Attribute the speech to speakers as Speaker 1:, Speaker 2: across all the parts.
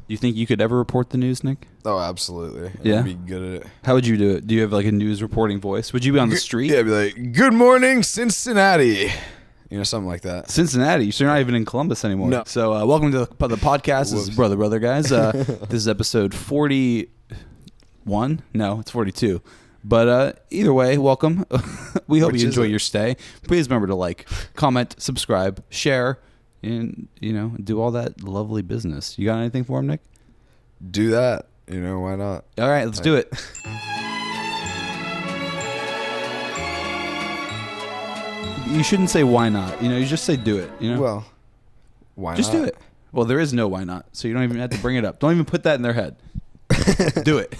Speaker 1: You think you could ever report the news, Nick?
Speaker 2: Oh, absolutely.
Speaker 1: Yeah?
Speaker 2: I'd be good at it.
Speaker 1: How would you do it? Do you have like a news reporting voice? Would you be on the street?
Speaker 2: Yeah, I'd be like, good morning, Cincinnati. Something like that.
Speaker 1: Cincinnati. So you're not even in Columbus anymore.
Speaker 2: No.
Speaker 1: So welcome to the podcast. This is BrotherBrother, guys. This is episode 41. No, it's 42. But either way, welcome. We hope you enjoy your stay. Please remember to like, comment, subscribe, share, and, do all that lovely business. You got anything for him, Nick?
Speaker 2: Do that. Why not?
Speaker 1: All right, let's do it. You shouldn't say why not. You just say do it.
Speaker 2: Well, why
Speaker 1: just
Speaker 2: not?
Speaker 1: do it. Well, there is no why not, so you don't even have to bring it up. Don't even put that in their head. Do it.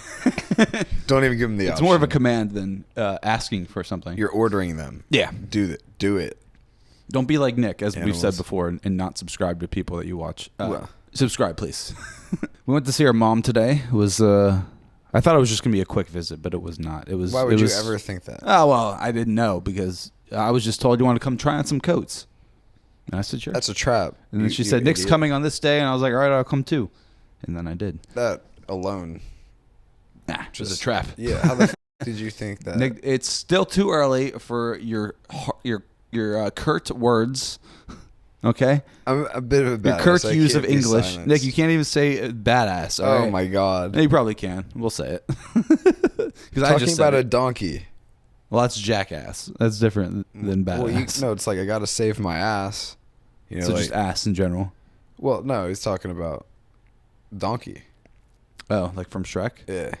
Speaker 2: Don't even give them the option.
Speaker 1: It's more of a command than asking for something.
Speaker 2: You're ordering them.
Speaker 1: Yeah.
Speaker 2: Do it.
Speaker 1: Don't be like Nick, as we've
Speaker 2: Animals.
Speaker 1: said before, and not subscribe to people that you watch.
Speaker 2: Well.
Speaker 1: Subscribe, please. We went to see our mom today. It was I thought it was just going to be a quick visit, but it was not. It was.
Speaker 2: Why would you ever think that?
Speaker 1: Oh, well, I didn't know because I was just told you want to come try on some coats. And I said, sure.
Speaker 2: That's a trap.
Speaker 1: And then she said, Nick's coming on this day, and I was like, all right, I'll come too. And then I did.
Speaker 2: That alone.
Speaker 1: Nah, just a trap.
Speaker 2: Yeah, how the f*** did you think that?
Speaker 1: Nick, it's still too early for your curt words, okay?
Speaker 2: I'm a bit of a badass.
Speaker 1: Your curt
Speaker 2: I
Speaker 1: use
Speaker 2: can't
Speaker 1: of
Speaker 2: be
Speaker 1: English.
Speaker 2: silenced.
Speaker 1: Nick, you can't even say badass, all
Speaker 2: Oh
Speaker 1: right?
Speaker 2: my god.
Speaker 1: You probably can. We'll say it.
Speaker 2: Talking about a donkey.
Speaker 1: Well, that's jackass. That's different than badass.
Speaker 2: Well, it's like I gotta save my ass.
Speaker 1: So just ass in general.
Speaker 2: Well, no, he's talking about donkey.
Speaker 1: Oh, like from Shrek?
Speaker 2: Yeah.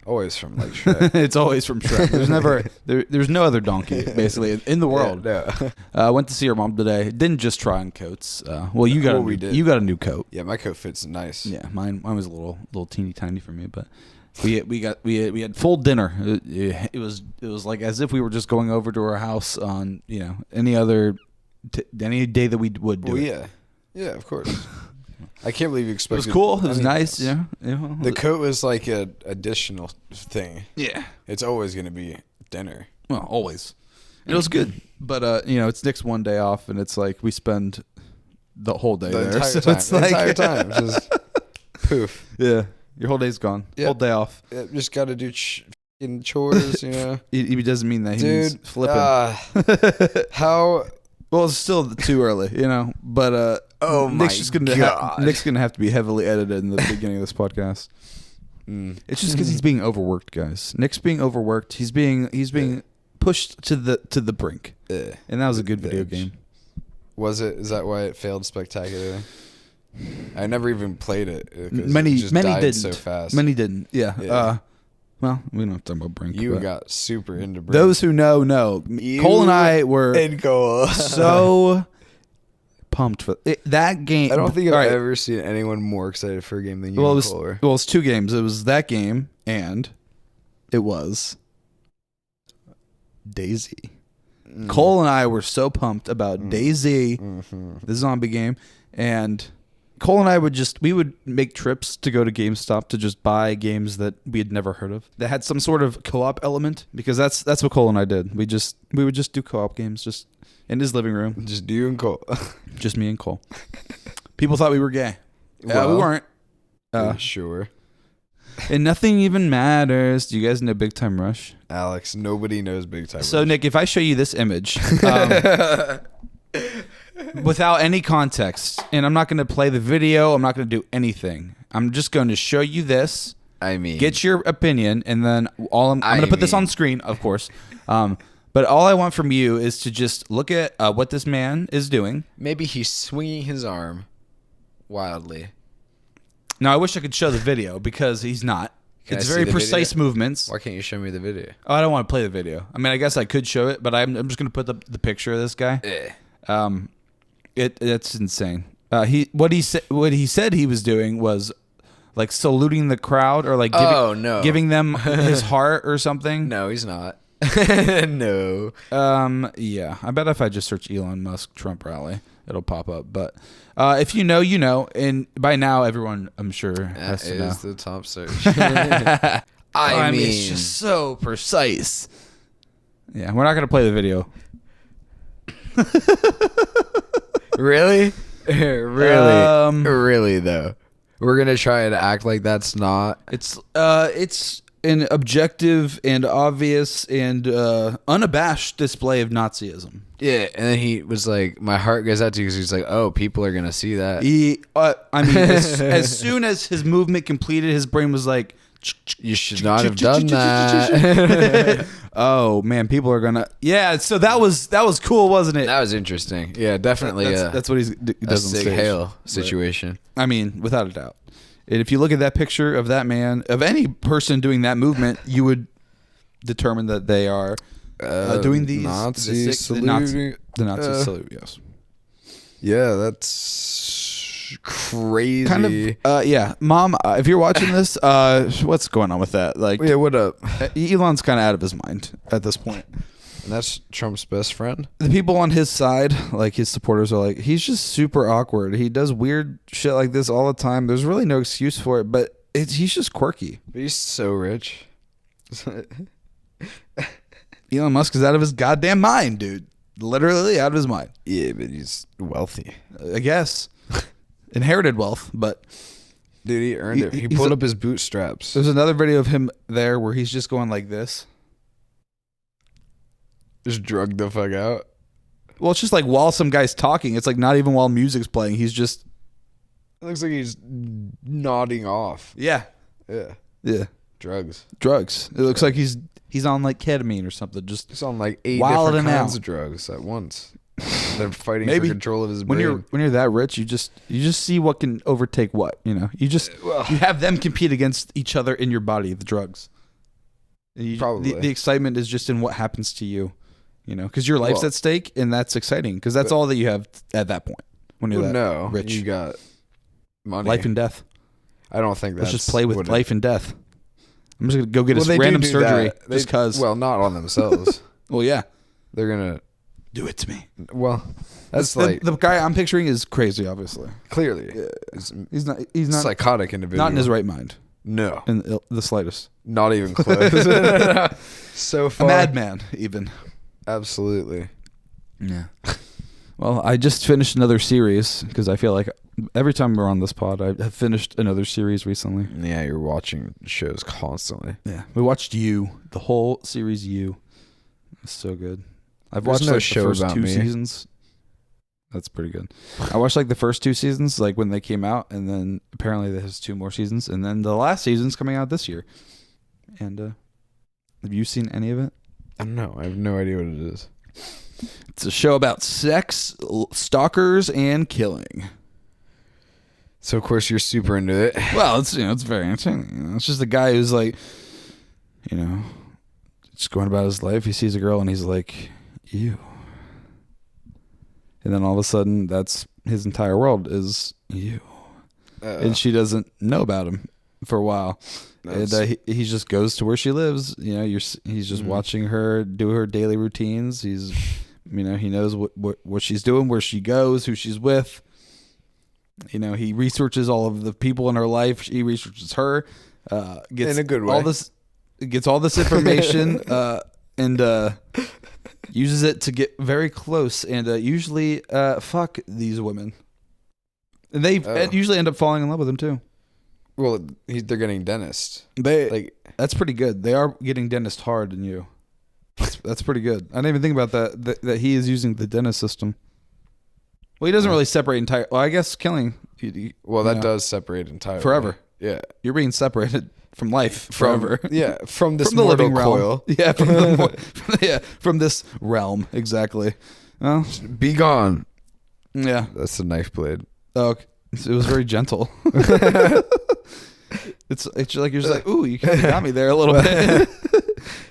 Speaker 2: Always from like Shrek.
Speaker 1: It's always from Shrek. There's never there's no other donkey basically in the world.
Speaker 2: Yeah, no.
Speaker 1: I went to see your mom today. Didn't just try on coats. Well, you got
Speaker 2: we did.
Speaker 1: You got a new coat.
Speaker 2: Yeah, my coat fits nice.
Speaker 1: Yeah, mine was a little teeny tiny for me, but we had full dinner. It was like as if we were just going over to our house on any other any day that we would do.
Speaker 2: Well, yeah, of course. I can't believe you expected.
Speaker 1: It was cool. It was nice. Yeah.
Speaker 2: The coat was like an additional thing.
Speaker 1: Yeah.
Speaker 2: It's always gonna be dinner.
Speaker 1: Well, always. It was good, but it's Nick's one day off, and it's like we spend the whole day there.
Speaker 2: Entire
Speaker 1: So
Speaker 2: time.
Speaker 1: it's
Speaker 2: The
Speaker 1: like
Speaker 2: entire time. Just poof.
Speaker 1: Yeah, your whole day's gone.
Speaker 2: Yep.
Speaker 1: Whole day off.
Speaker 2: Yeah, just got to do chores.
Speaker 1: He doesn't mean that. He means
Speaker 2: Dude,
Speaker 1: flipping.
Speaker 2: how?
Speaker 1: Well, it's still too early, But
Speaker 2: Oh my
Speaker 1: Nick's gonna have to be heavily edited in the beginning of this podcast. It's just because he's being overworked, guys. Nick's being overworked. He's being pushed to the brink. And that was a good video game.
Speaker 2: Was it? Is that why it failed spectacularly? I never even played it.
Speaker 1: Many
Speaker 2: died
Speaker 1: didn't.
Speaker 2: so fast.
Speaker 1: Many didn't. Yeah.
Speaker 2: Yeah.
Speaker 1: Well, we don't have to talk about brink.
Speaker 2: You
Speaker 1: but
Speaker 2: got super into Brink.
Speaker 1: those who know. Cole and I were
Speaker 2: Cole.
Speaker 1: so pumped for that game.
Speaker 2: I don't think I've
Speaker 1: All right.
Speaker 2: ever seen anyone more excited for a game than you
Speaker 1: Well,
Speaker 2: and Cole were.
Speaker 1: Well, it's two games. It was that game and it was Daisy. Cole and I were so pumped about Daisy, the zombie game, and Cole and I would make trips to go to GameStop to just buy games that we had never heard of that had some sort of co-op element, because that's what Cole and I did. We would just do co-op games just in his living room.
Speaker 2: Just you and Cole.
Speaker 1: Just me and Cole. People thought we were gay.
Speaker 2: Well,
Speaker 1: we weren't.
Speaker 2: Sure.
Speaker 1: And nothing even matters. Do you guys know Big Time Rush?
Speaker 2: Alex, nobody knows Big Time
Speaker 1: So,
Speaker 2: Rush.
Speaker 1: Nick, if I show you this image without any context, and I'm not going to play the video, I'm not going to do anything. I'm just going to show you this.
Speaker 2: I mean,
Speaker 1: Get your opinion, and then I'm going to put this on screen, of course. But all I want from you is to just look at what this man is doing.
Speaker 2: maybe he's swinging his arm wildly.
Speaker 1: Now, I wish I could show the video because he's not.
Speaker 2: Can
Speaker 1: It's
Speaker 2: I see
Speaker 1: very
Speaker 2: the
Speaker 1: precise
Speaker 2: video?
Speaker 1: movements.
Speaker 2: Why can't you show me the video?
Speaker 1: Oh, I don't want to play the video. I mean, I guess I could show it, but I'm just going to put the picture of this guy. It's insane. What he said he was doing was like saluting the crowd or like giving them his heart or something.
Speaker 2: No, he's not. No.
Speaker 1: Yeah. I bet if I just search Elon Musk Trump rally, it'll pop up. But if you know, you know. And by now, everyone, I'm sure, has to know.
Speaker 2: That is the top search.
Speaker 1: I mean, it's just so precise. Yeah, we're not going to play the video.
Speaker 2: Really? Really? Really, though? We're gonna try and act like that's not.
Speaker 1: It's an objective and obvious and unabashed display of Nazism.
Speaker 2: Yeah, and then he was like, "My heart goes out to you," because he's like, "Oh, people are gonna see that."
Speaker 1: I mean, as soon as his movement completed, his brain was like,
Speaker 2: "You should not have done that."
Speaker 1: Oh man, people are gonna. Yeah, so that was cool, wasn't it?
Speaker 2: That was interesting. Yeah, definitely.
Speaker 1: That's what he does on
Speaker 2: a
Speaker 1: stage.
Speaker 2: hail situation.
Speaker 1: But, I mean, without a doubt. And if you look at that picture of that man, of any person doing that movement, you would determine that they are doing the
Speaker 2: Nazi salute.
Speaker 1: The Nazi salute, yes.
Speaker 2: Yeah, that's crazy.
Speaker 1: Kind of, yeah. Mom, if you're watching this, what's going on with that? Like,
Speaker 2: yeah, what up?
Speaker 1: Elon's kind of out of his mind at this point.
Speaker 2: And that's Trump's best friend?
Speaker 1: The people on his side, like his supporters, are like, he's just super awkward. He does weird shit like this all the time. There's really no excuse for it, but he's just quirky.
Speaker 2: He's so rich.
Speaker 1: Elon Musk is out of his goddamn mind, dude. Literally out of his mind.
Speaker 2: Yeah, but he's wealthy.
Speaker 1: I guess. Inherited wealth, but...
Speaker 2: Dude, he earned it. He pulled up his bootstraps.
Speaker 1: There's another video of him there where he's just going like this.
Speaker 2: Just drugged the fuck out.
Speaker 1: Well, it's just like while some guy's talking. It's like not even while music's playing. He's just...
Speaker 2: It looks like he's nodding off.
Speaker 1: Yeah.
Speaker 2: Yeah.
Speaker 1: Yeah.
Speaker 2: Drugs.
Speaker 1: It looks like he's on like ketamine or something. Just
Speaker 2: he's on like 8
Speaker 1: wilding
Speaker 2: different kinds
Speaker 1: out
Speaker 2: of drugs at once. They're fighting for control of his brain.
Speaker 1: When you're that rich, you just see what can overtake what. You know, you have them compete against each other in your body. The drugs.
Speaker 2: Probably
Speaker 1: the excitement is just in what happens to you. You know, because your life's at stake, and that's exciting. Because that's all that you have at that point when you're that rich.
Speaker 2: You got money,
Speaker 1: life and death.
Speaker 2: I don't think that's...
Speaker 1: Let's just play with life and death. I'm just gonna go get a random surgery just because.
Speaker 2: Well, not on themselves.
Speaker 1: Well, yeah,
Speaker 2: they're gonna
Speaker 1: do it to me.
Speaker 2: Well, that's
Speaker 1: like the guy I'm picturing is crazy. Obviously,
Speaker 2: clearly,
Speaker 1: he's not
Speaker 2: psychotic individual.
Speaker 1: Not in his right mind.
Speaker 2: No,
Speaker 1: in the slightest.
Speaker 2: Not even close. So far,
Speaker 1: a madman, even.
Speaker 2: Absolutely.
Speaker 1: Yeah. Well, I just finished another series because I feel like every time we're on this pod, I have finished another series recently.
Speaker 2: Yeah, you're watching shows constantly.
Speaker 1: Yeah, we watched You, the whole series. You, it's so good. I've watched
Speaker 2: no
Speaker 1: like
Speaker 2: show
Speaker 1: the first
Speaker 2: about
Speaker 1: 2
Speaker 2: me.
Speaker 1: seasons. That's pretty good. I watched like the first 2 seasons, like when they came out, and then apparently there's 2 more seasons, and then the last season's coming out this year. And have you seen any of it?
Speaker 2: I don't know. I have no idea what it is.
Speaker 1: It's a show about sex, stalkers, and killing.
Speaker 2: So of course you're super into it.
Speaker 1: Well, it's it's very entertaining. It's just a guy who's like, just going about his life. He sees a girl and he's like, "You," and then all of a sudden, that's his entire world is you, and she doesn't know about him for a while. And he just goes to where she lives. He's just watching her do her daily routines. He's, he knows what she's doing, where she goes, who she's with. He researches all of the people in her life. He researches her. Gets
Speaker 2: in a good way.
Speaker 1: Gets all this information and uses it to get very close and usually fuck these women. And they usually end up falling in love with him too.
Speaker 2: Well, they're getting dentist.
Speaker 1: That's pretty good. They are getting dentist hard in You. That's pretty good. I didn't even think about that he is using the dentist system. Well, he doesn't really separate entire. Well, I guess killing.
Speaker 2: That does separate entirely.
Speaker 1: Forever.
Speaker 2: Yeah,
Speaker 1: you're being separated from life forever.
Speaker 2: From this
Speaker 1: from the living
Speaker 2: coil.
Speaker 1: Realm. Yeah, from this realm exactly. Well,
Speaker 2: be gone.
Speaker 1: Yeah,
Speaker 2: that's the knife blade.
Speaker 1: Oh, it was very gentle. It's like you're just like, ooh, you kind of got me there a little bit.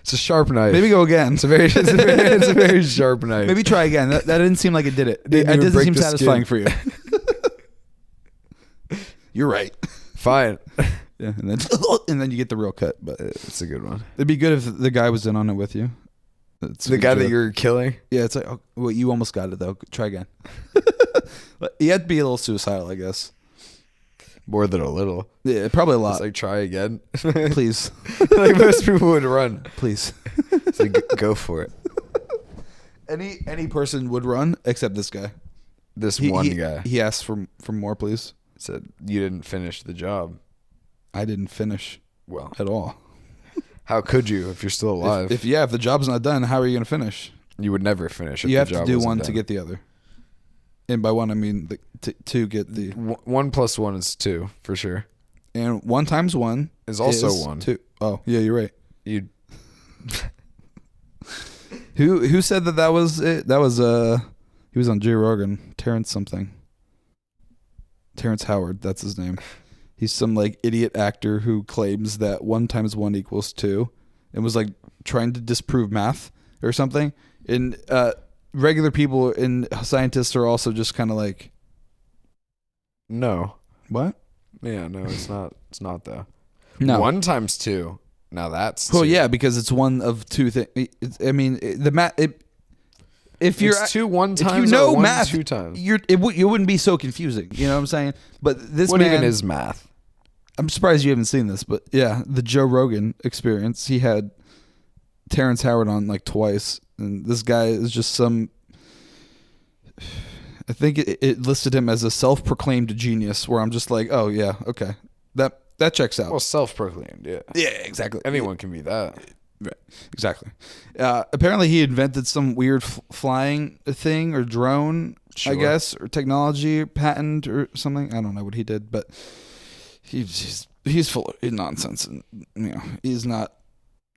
Speaker 2: It's a sharp knife.
Speaker 1: Maybe go again.
Speaker 2: It's a very sharp knife.
Speaker 1: Maybe try again. That didn't seem like it did it. It doesn't seem satisfying for you. You're right.
Speaker 2: Fine.
Speaker 1: Yeah, and then you get the real cut. But
Speaker 2: it's a good one.
Speaker 1: It'd be good if the guy was in on it with you.
Speaker 2: The guy that you're killing?
Speaker 1: Yeah, it's like, oh, well, you almost got it though. Try again. You had to be a little suicidal, I guess.
Speaker 2: More than a little.
Speaker 1: Yeah, probably a lot.
Speaker 2: It's like, try again.
Speaker 1: Please.
Speaker 2: Like most people would run.
Speaker 1: Please.
Speaker 2: It's like, go for it.
Speaker 1: Any person would run except this guy.
Speaker 2: One guy.
Speaker 1: He asks for more, please.
Speaker 2: Said you didn't finish the job.
Speaker 1: I didn't finish
Speaker 2: Well,
Speaker 1: at all.
Speaker 2: how could you if you're still alive?
Speaker 1: If the job's not done, how are you going to finish?
Speaker 2: You would never finish. If
Speaker 1: You
Speaker 2: the
Speaker 1: have
Speaker 2: job
Speaker 1: to do
Speaker 2: wasn't
Speaker 1: one
Speaker 2: done.
Speaker 1: to get the other. And by one, I mean to get the...
Speaker 2: 1 + 1 is 2 for sure.
Speaker 1: And 1 times 1
Speaker 2: Is also 1.
Speaker 1: 2. Oh, yeah, you're right.
Speaker 2: You
Speaker 1: Who said that was it? That was he was on Joe Rogan. Terrence Howard, that's his name. He's some like idiot actor who claims that 1 times 1 equals 2 and was like trying to disprove math or something. And regular people and scientists are also just kind of like,
Speaker 2: no.
Speaker 1: what?
Speaker 2: Yeah, no, it's not. It's not though.
Speaker 1: No.
Speaker 2: 1 times 2. Now that's.
Speaker 1: Well,
Speaker 2: 2.
Speaker 1: yeah, because it's one of two things. I mean, the math. If you're
Speaker 2: It's 2 1
Speaker 1: if
Speaker 2: times.
Speaker 1: you know
Speaker 2: or 1
Speaker 1: math,
Speaker 2: 2 times.
Speaker 1: it wouldn't be so confusing. You know what I'm saying? But this
Speaker 2: What
Speaker 1: man
Speaker 2: even is math?
Speaker 1: I'm surprised you haven't seen this, but yeah, the Joe Rogan Experience. He had Terrence Howard on like twice, and this guy is just some. I think it listed him as a self-proclaimed genius. Where I'm just like, oh yeah, okay, that checks out.
Speaker 2: Well, self-proclaimed. Yeah.
Speaker 1: Yeah, exactly.
Speaker 2: Anyone can be that.
Speaker 1: Right. Exactly. Apparently, he invented some weird flying thing or drone,
Speaker 2: Sure.
Speaker 1: I guess, or technology patent or something. I don't know what he did, but he's full of nonsense, and he's not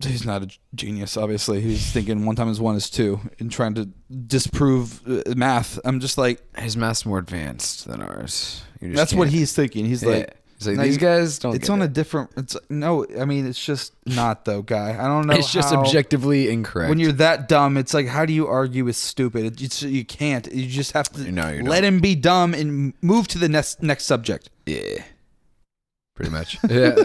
Speaker 1: a genius. Obviously, he's thinking 1 times 1 is 2 and trying to disprove math. I'm just like,
Speaker 2: His math's more advanced than ours.
Speaker 1: that's what he's thinking. He's like.
Speaker 2: He's like,
Speaker 1: No,
Speaker 2: these guys don't.
Speaker 1: It's
Speaker 2: get
Speaker 1: on
Speaker 2: it.
Speaker 1: a different. I mean, it's just not though, guy. I don't know.
Speaker 2: It's just
Speaker 1: how-
Speaker 2: objectively incorrect.
Speaker 1: When you're that dumb, it's like, how do you argue with stupid? You can't. You just have to
Speaker 2: No, you
Speaker 1: let
Speaker 2: don't.
Speaker 1: him be dumb and move to the next subject.
Speaker 2: Yeah. Pretty much. Yeah.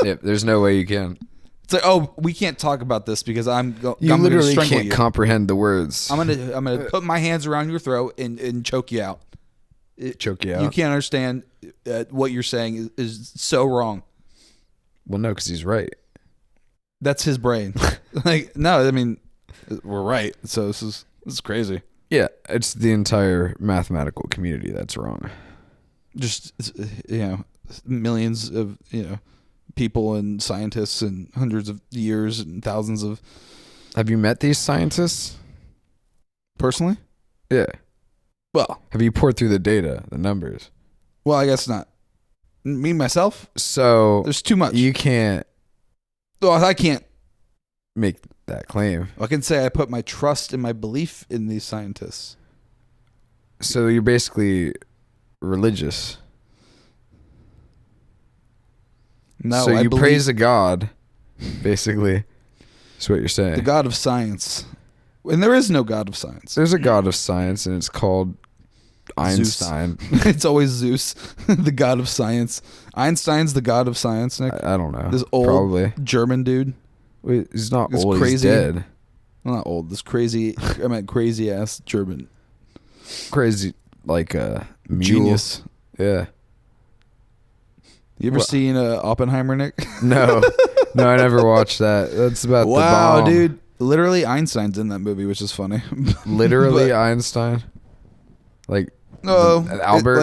Speaker 2: Yeah. There's no way you can.
Speaker 1: It's like, oh, we can't talk about this because I'm
Speaker 2: You
Speaker 1: I'm
Speaker 2: literally
Speaker 1: gonna strangle
Speaker 2: can't
Speaker 1: you.
Speaker 2: comprehend the words.
Speaker 1: I'm gonna put my hands around your throat and choke you out.
Speaker 2: Choke you out.
Speaker 1: You can't understand what you're saying is so wrong.
Speaker 2: Well, no, because he's right.
Speaker 1: That's his brain. Like, no, I mean, we're right. So this is crazy.
Speaker 2: Yeah, it's the entire mathematical community that's wrong.
Speaker 1: Just millions of people and scientists and hundreds of years and thousands of.
Speaker 2: Have you met these scientists?
Speaker 1: Personally?
Speaker 2: Yeah.
Speaker 1: Well,
Speaker 2: Have you poured through the data, the numbers?
Speaker 1: I guess not. Me myself,
Speaker 2: So
Speaker 1: there's too much.
Speaker 2: you can't
Speaker 1: Well, I can't.
Speaker 2: make that claim.
Speaker 1: I can say I put my trust and my belief in these scientists.
Speaker 2: So you're basically religious.
Speaker 1: No,
Speaker 2: so
Speaker 1: I
Speaker 2: you
Speaker 1: believe
Speaker 2: praise a god, basically. That's what you're saying.
Speaker 1: the God of science, and there is no God of science.
Speaker 2: There's a god of science, and it's called Einstein.
Speaker 1: It's always Zeus, the God of science. Einstein's the God of science, Nick.
Speaker 2: I don't know.
Speaker 1: This old
Speaker 2: Probably.
Speaker 1: German dude.
Speaker 2: Wait, he's not
Speaker 1: This
Speaker 2: old. He's
Speaker 1: crazy-
Speaker 2: dead.
Speaker 1: Well, not old. This crazy. I meant crazy ass German
Speaker 2: Crazy, like a mule.
Speaker 1: genius.
Speaker 2: Yeah.
Speaker 1: You ever
Speaker 2: Well-
Speaker 1: seen Oppenheimer, Nick?
Speaker 2: No, no, I never watched that. That's about the
Speaker 1: Wow,
Speaker 2: bomb.
Speaker 1: dude. Literally, Einstein's in that movie, which is funny.
Speaker 2: Literally
Speaker 1: But-
Speaker 2: Einstein. Like
Speaker 1: No,
Speaker 2: Albert.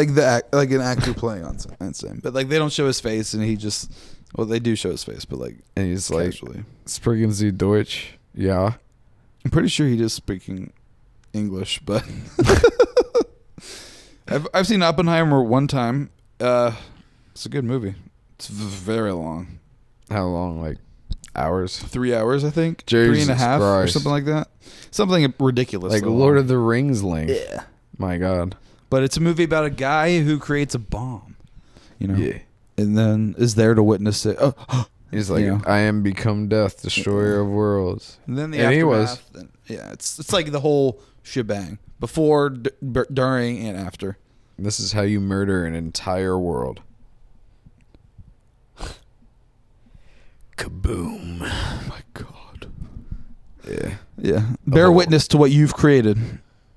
Speaker 1: like an actor playing Einstein, but like they don't show his face, and he just they do show his face, but like
Speaker 2: and he's like,
Speaker 1: casually.
Speaker 2: "Sprechen Sie Deutsch?" Yeah.
Speaker 1: I'm pretty sure he is speaking English, but I've seen Oppenheimer one time. It's a good movie. It's very long,
Speaker 2: How long? Like hours?
Speaker 1: 3 hours, I think.
Speaker 2: Jesus
Speaker 1: 3.5 or
Speaker 2: Christ.
Speaker 1: something like that. Something ridiculous.
Speaker 2: Like Lord of the Rings length.
Speaker 1: Yeah.
Speaker 2: My God.
Speaker 1: But it's a movie about a guy who creates a bomb,
Speaker 2: Yeah.
Speaker 1: and then is there to witness it. Oh,
Speaker 2: He's like,
Speaker 1: Yeah.
Speaker 2: I am become death, destroyer of worlds.
Speaker 1: and then the
Speaker 2: And he
Speaker 1: aftermath. Then, yeah, it's like the whole shebang before, during, and after.
Speaker 2: This is how you murder an entire world. Kaboom.
Speaker 1: Oh my God.
Speaker 2: Yeah.
Speaker 1: Yeah. Bear
Speaker 2: whole-
Speaker 1: witness to what you've created.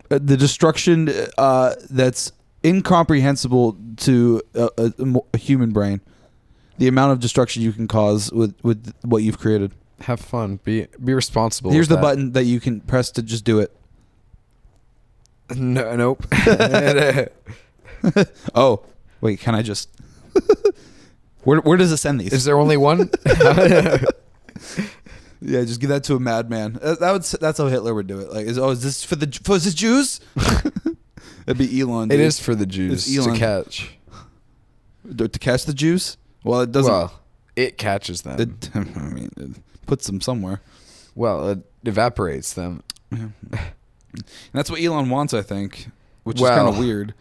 Speaker 1: The destruction that's incomprehensible to a human brain. The amount of destruction you can cause with what you've created.
Speaker 2: Have fun. Be responsible.
Speaker 1: Here's the
Speaker 2: with that.
Speaker 1: button that you can press to just do it.
Speaker 2: No, nope.
Speaker 1: Oh, Wait, can I just? Where does it send these?
Speaker 2: Is there only one?
Speaker 1: Yeah, just give that to a madman. That's how Hitler would do it. Like, is this for this Jews? It'd be Elon. Dude.
Speaker 2: It is for the Jews to catch.
Speaker 1: To catch the Jews? Well, it doesn't.
Speaker 2: Well, it catches them.
Speaker 1: I mean, it puts them somewhere.
Speaker 2: Well, it evaporates them.
Speaker 1: Yeah. And that's what Elon wants, I think, which is kind of weird.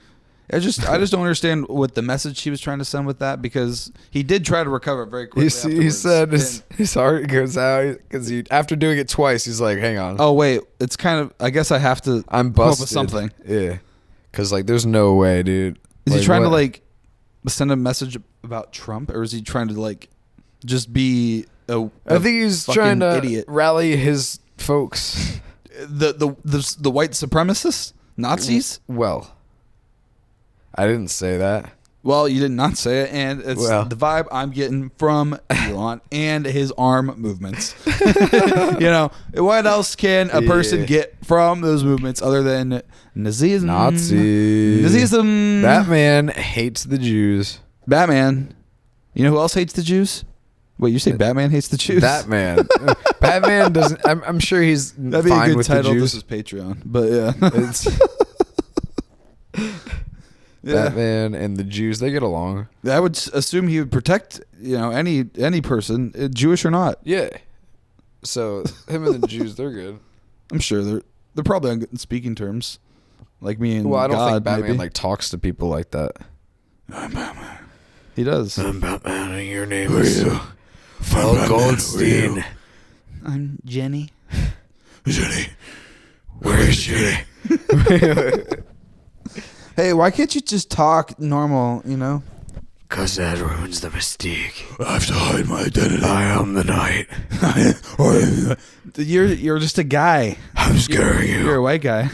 Speaker 1: I just don't understand what the message he was trying to send with that, because he did try to recover very quickly.
Speaker 2: He said his heart goes out because after doing it twice, he's like, "Hang on."
Speaker 1: Oh wait, it's kind of. I guess I have to.
Speaker 2: I'm
Speaker 1: come up
Speaker 2: busted.
Speaker 1: with something.
Speaker 2: Yeah, because like, there's no way, dude.
Speaker 1: Is he trying to like send a message about Trump, or is he trying to like just be a
Speaker 2: I think he's trying to
Speaker 1: idiot.
Speaker 2: Rally his folks.
Speaker 1: The white supremacists, Nazis.
Speaker 2: Well, I didn't say that.
Speaker 1: Well, you did not say it, and it's the vibe I'm getting from Elon and his arm movements. What else can a person get from those movements other than Nazism? Nazism.
Speaker 2: Batman hates the Jews.
Speaker 1: Batman. You know who else hates the Jews? Wait, you say Batman hates the Jews?
Speaker 2: Batman. Batman doesn't. I'm sure he's
Speaker 1: That'd be
Speaker 2: fine
Speaker 1: a good
Speaker 2: with
Speaker 1: title.
Speaker 2: the Jews.
Speaker 1: This is Patreon, but yeah.
Speaker 2: Batman and the Jews, they get along.
Speaker 1: I would assume he would protect, any person, Jewish or not.
Speaker 2: Yeah. So him and the Jews, they're good.
Speaker 1: I'm sure they're probably on good speaking terms, like me and God.
Speaker 2: Well, I don't think Batman
Speaker 1: maybe.
Speaker 2: like talks to people like that.
Speaker 1: I'm Batman. He does.
Speaker 2: I'm Batman, and your name is Phil Goldstein.
Speaker 1: I'm Jenny.
Speaker 2: Jenny, where is Jenny?
Speaker 1: Hey, why can't you just talk normal?
Speaker 2: Because that ruins the mystique.
Speaker 1: I have to hide my identity.
Speaker 2: I am the night.
Speaker 1: You're just a guy.
Speaker 2: I'm scaring you.
Speaker 1: You're a white guy.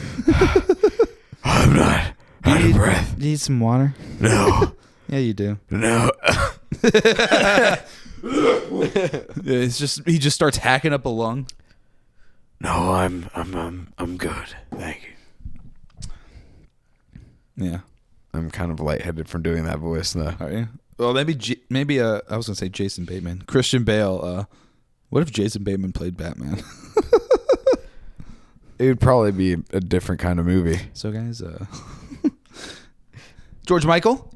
Speaker 2: I'm not out of breath.
Speaker 1: Do you need some water?
Speaker 2: No.
Speaker 1: Yeah, you do.
Speaker 2: No.
Speaker 1: He just starts hacking up a lung.
Speaker 2: No, I'm good. Thank you.
Speaker 1: Yeah,
Speaker 2: I'm kind of lightheaded from doing that voice though.
Speaker 1: Are you? Well, maybe I was gonna say Jason Bateman, Christian Bale. What if Jason Bateman played Batman?
Speaker 2: It would probably be a different kind of movie.
Speaker 1: So guys, George Michael.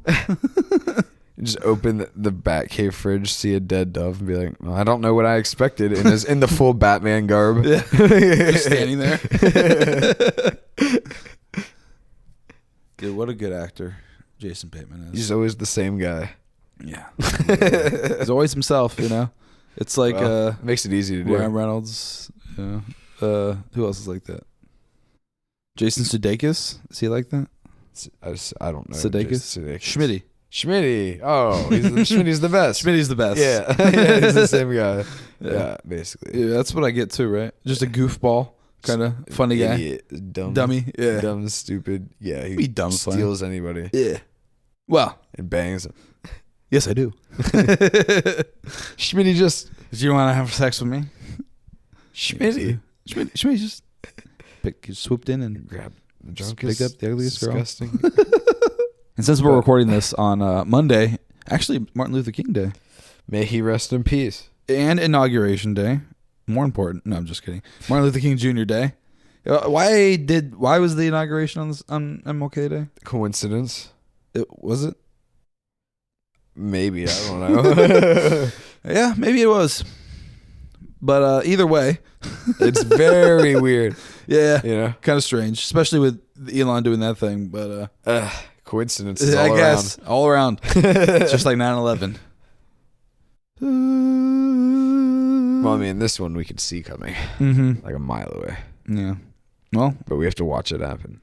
Speaker 2: Just open the Batcave fridge, see a dead dove, and be like, well, I don't know what I expected. And is in the full Batman garb,
Speaker 1: just standing there. Dude, what a good actor Jason Bateman is.
Speaker 2: He's always the same guy.
Speaker 1: Yeah. He's always himself, It's like
Speaker 2: makes it easy to do.
Speaker 1: Ryan Reynolds, Who else is like that? Jason Sudeikis? Is he like that?
Speaker 2: I don't know.
Speaker 1: Sudeikis?
Speaker 2: Schmitty. Oh, Schmitty's the best.
Speaker 1: Schmitty's the best.
Speaker 2: Yeah. He's the same guy. Yeah, basically.
Speaker 1: Yeah, that's what I get too, right? Just a goofball. Kind of funny
Speaker 2: Idiot,
Speaker 1: guy.
Speaker 2: Dumb.
Speaker 1: Dummy. Yeah.
Speaker 2: Dumb, stupid. Yeah. He
Speaker 1: be dumb
Speaker 2: steals anybody.
Speaker 1: Yeah. Well.
Speaker 2: And bangs them.
Speaker 1: Yes, I do.
Speaker 2: Schmitty just...
Speaker 1: Do you want to have sex with me?
Speaker 2: Schmitty
Speaker 1: just swooped in and
Speaker 2: grabbed the
Speaker 1: picked up the ugliest girl.
Speaker 2: Disgusting.
Speaker 1: And since we're recording this on Monday, actually Martin Luther King Day.
Speaker 2: May he rest in peace.
Speaker 1: And Inauguration Day. More important. No, I'm just kidding. Martin Luther King Jr. Day. Why was the inauguration on MLK Day?
Speaker 2: Coincidence?
Speaker 1: Was it?
Speaker 2: Maybe. I don't know.
Speaker 1: Yeah, maybe it was. But either way.
Speaker 2: It's very weird.
Speaker 1: Yeah. Kind of strange. Especially with Elon doing that thing. But
Speaker 2: coincidences
Speaker 1: I guess. All around. It's just like 9/11.
Speaker 2: Well, I mean, this one we could see coming.
Speaker 1: Mm-hmm.
Speaker 2: Like a mile away.
Speaker 1: Yeah. Well.
Speaker 2: But we have to watch it happen.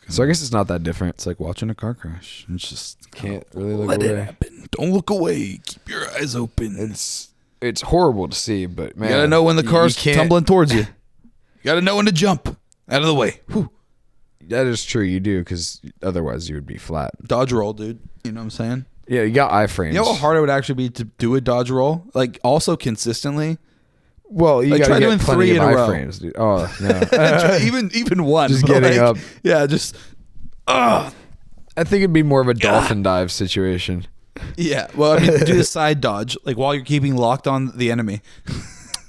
Speaker 2: So I guess it's not that different.
Speaker 1: It's like watching a car crash. It's just...
Speaker 2: Can't really look
Speaker 1: let
Speaker 2: away.
Speaker 1: It happen. Don't look away. Keep your eyes open.
Speaker 2: It's horrible to see, but man...
Speaker 1: You gotta know when the car's tumbling towards you. You gotta know when to jump. Out of the way. Whew.
Speaker 2: That is true, you do, because otherwise you would be flat.
Speaker 1: Dodge roll, dude. You know what I'm saying?
Speaker 2: Yeah, you got iframes.
Speaker 1: You know how hard it would actually be to do a dodge roll? Like, also consistently?
Speaker 2: Well, you gotta get plenty of iframes, dude. Oh, no.
Speaker 1: even one.
Speaker 2: Just getting up.
Speaker 1: Yeah, just...
Speaker 2: I think it'd be more of a dolphin dive situation.
Speaker 1: Yeah. Well, I mean, do the side dodge, like while you're keeping locked on the enemy.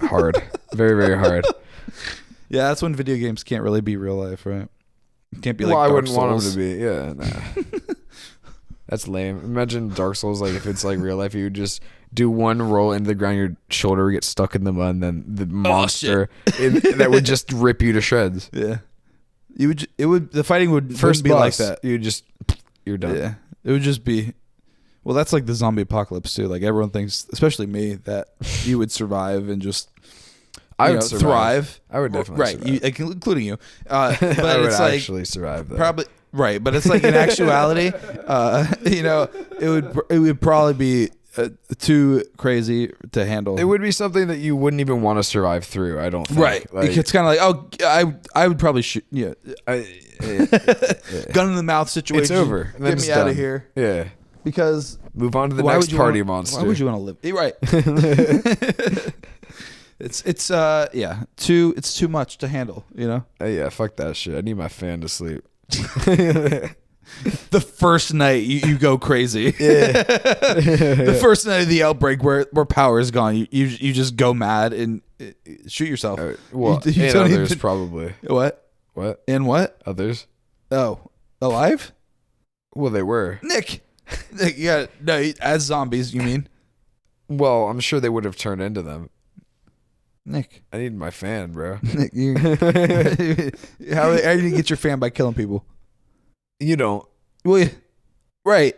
Speaker 2: Hard. Very, very hard.
Speaker 1: Yeah, that's when video games can't really be real life, right? It can't be like
Speaker 2: I
Speaker 1: Dark
Speaker 2: wouldn't want
Speaker 1: Souls.
Speaker 2: them to be. Yeah, nah. That's lame. Imagine Dark Souls, like if it's like real life, you would just do one roll into the ground, your shoulder would get stuck in the mud, and then the monster that would just rip you to shreds.
Speaker 1: Yeah. The fighting would
Speaker 2: First
Speaker 1: be
Speaker 2: boss,
Speaker 1: like that.
Speaker 2: You're done.
Speaker 1: Yeah. It would just be, well, that's like the zombie apocalypse too. Like everyone thinks, especially me, that you would survive and just
Speaker 2: I would
Speaker 1: thrive.
Speaker 2: I would definitely
Speaker 1: right,
Speaker 2: survive.
Speaker 1: Including you. But
Speaker 2: I would
Speaker 1: it's
Speaker 2: actually survive that.
Speaker 1: probably right, but it's like in actuality, it would probably be too crazy to handle.
Speaker 2: It would be something that you wouldn't even want to survive through. I don't think.
Speaker 1: Right.
Speaker 2: Like,
Speaker 1: It's kind of like, I would probably shoot. Yeah. Gun in the mouth situation.
Speaker 2: It's over.
Speaker 1: Get me out of here.
Speaker 2: Yeah.
Speaker 1: Because
Speaker 2: Move on to the
Speaker 1: why
Speaker 2: next
Speaker 1: would you
Speaker 2: party
Speaker 1: wanna,
Speaker 2: monster.
Speaker 1: Why would you want to live? You're right. It's too much to handle, you know?
Speaker 2: Yeah, fuck that shit. I need my fan to sleep.
Speaker 1: The first night you go crazy.
Speaker 2: Yeah.
Speaker 1: The first night of the outbreak where power is gone, you just go mad and shoot yourself.
Speaker 2: Well,
Speaker 1: you
Speaker 2: and
Speaker 1: don't
Speaker 2: others
Speaker 1: even-
Speaker 2: probably.
Speaker 1: What?
Speaker 2: What?
Speaker 1: And what?
Speaker 2: Others?
Speaker 1: Oh, alive?
Speaker 2: Well, they were.
Speaker 1: Nick, yeah, no, as zombies, you mean?
Speaker 2: Well, I'm sure they would have turned into them.
Speaker 1: Nick,
Speaker 2: I need my fan, bro.
Speaker 1: Nick, how are you gonna get your fan by killing people?
Speaker 2: You don't.
Speaker 1: Well, right.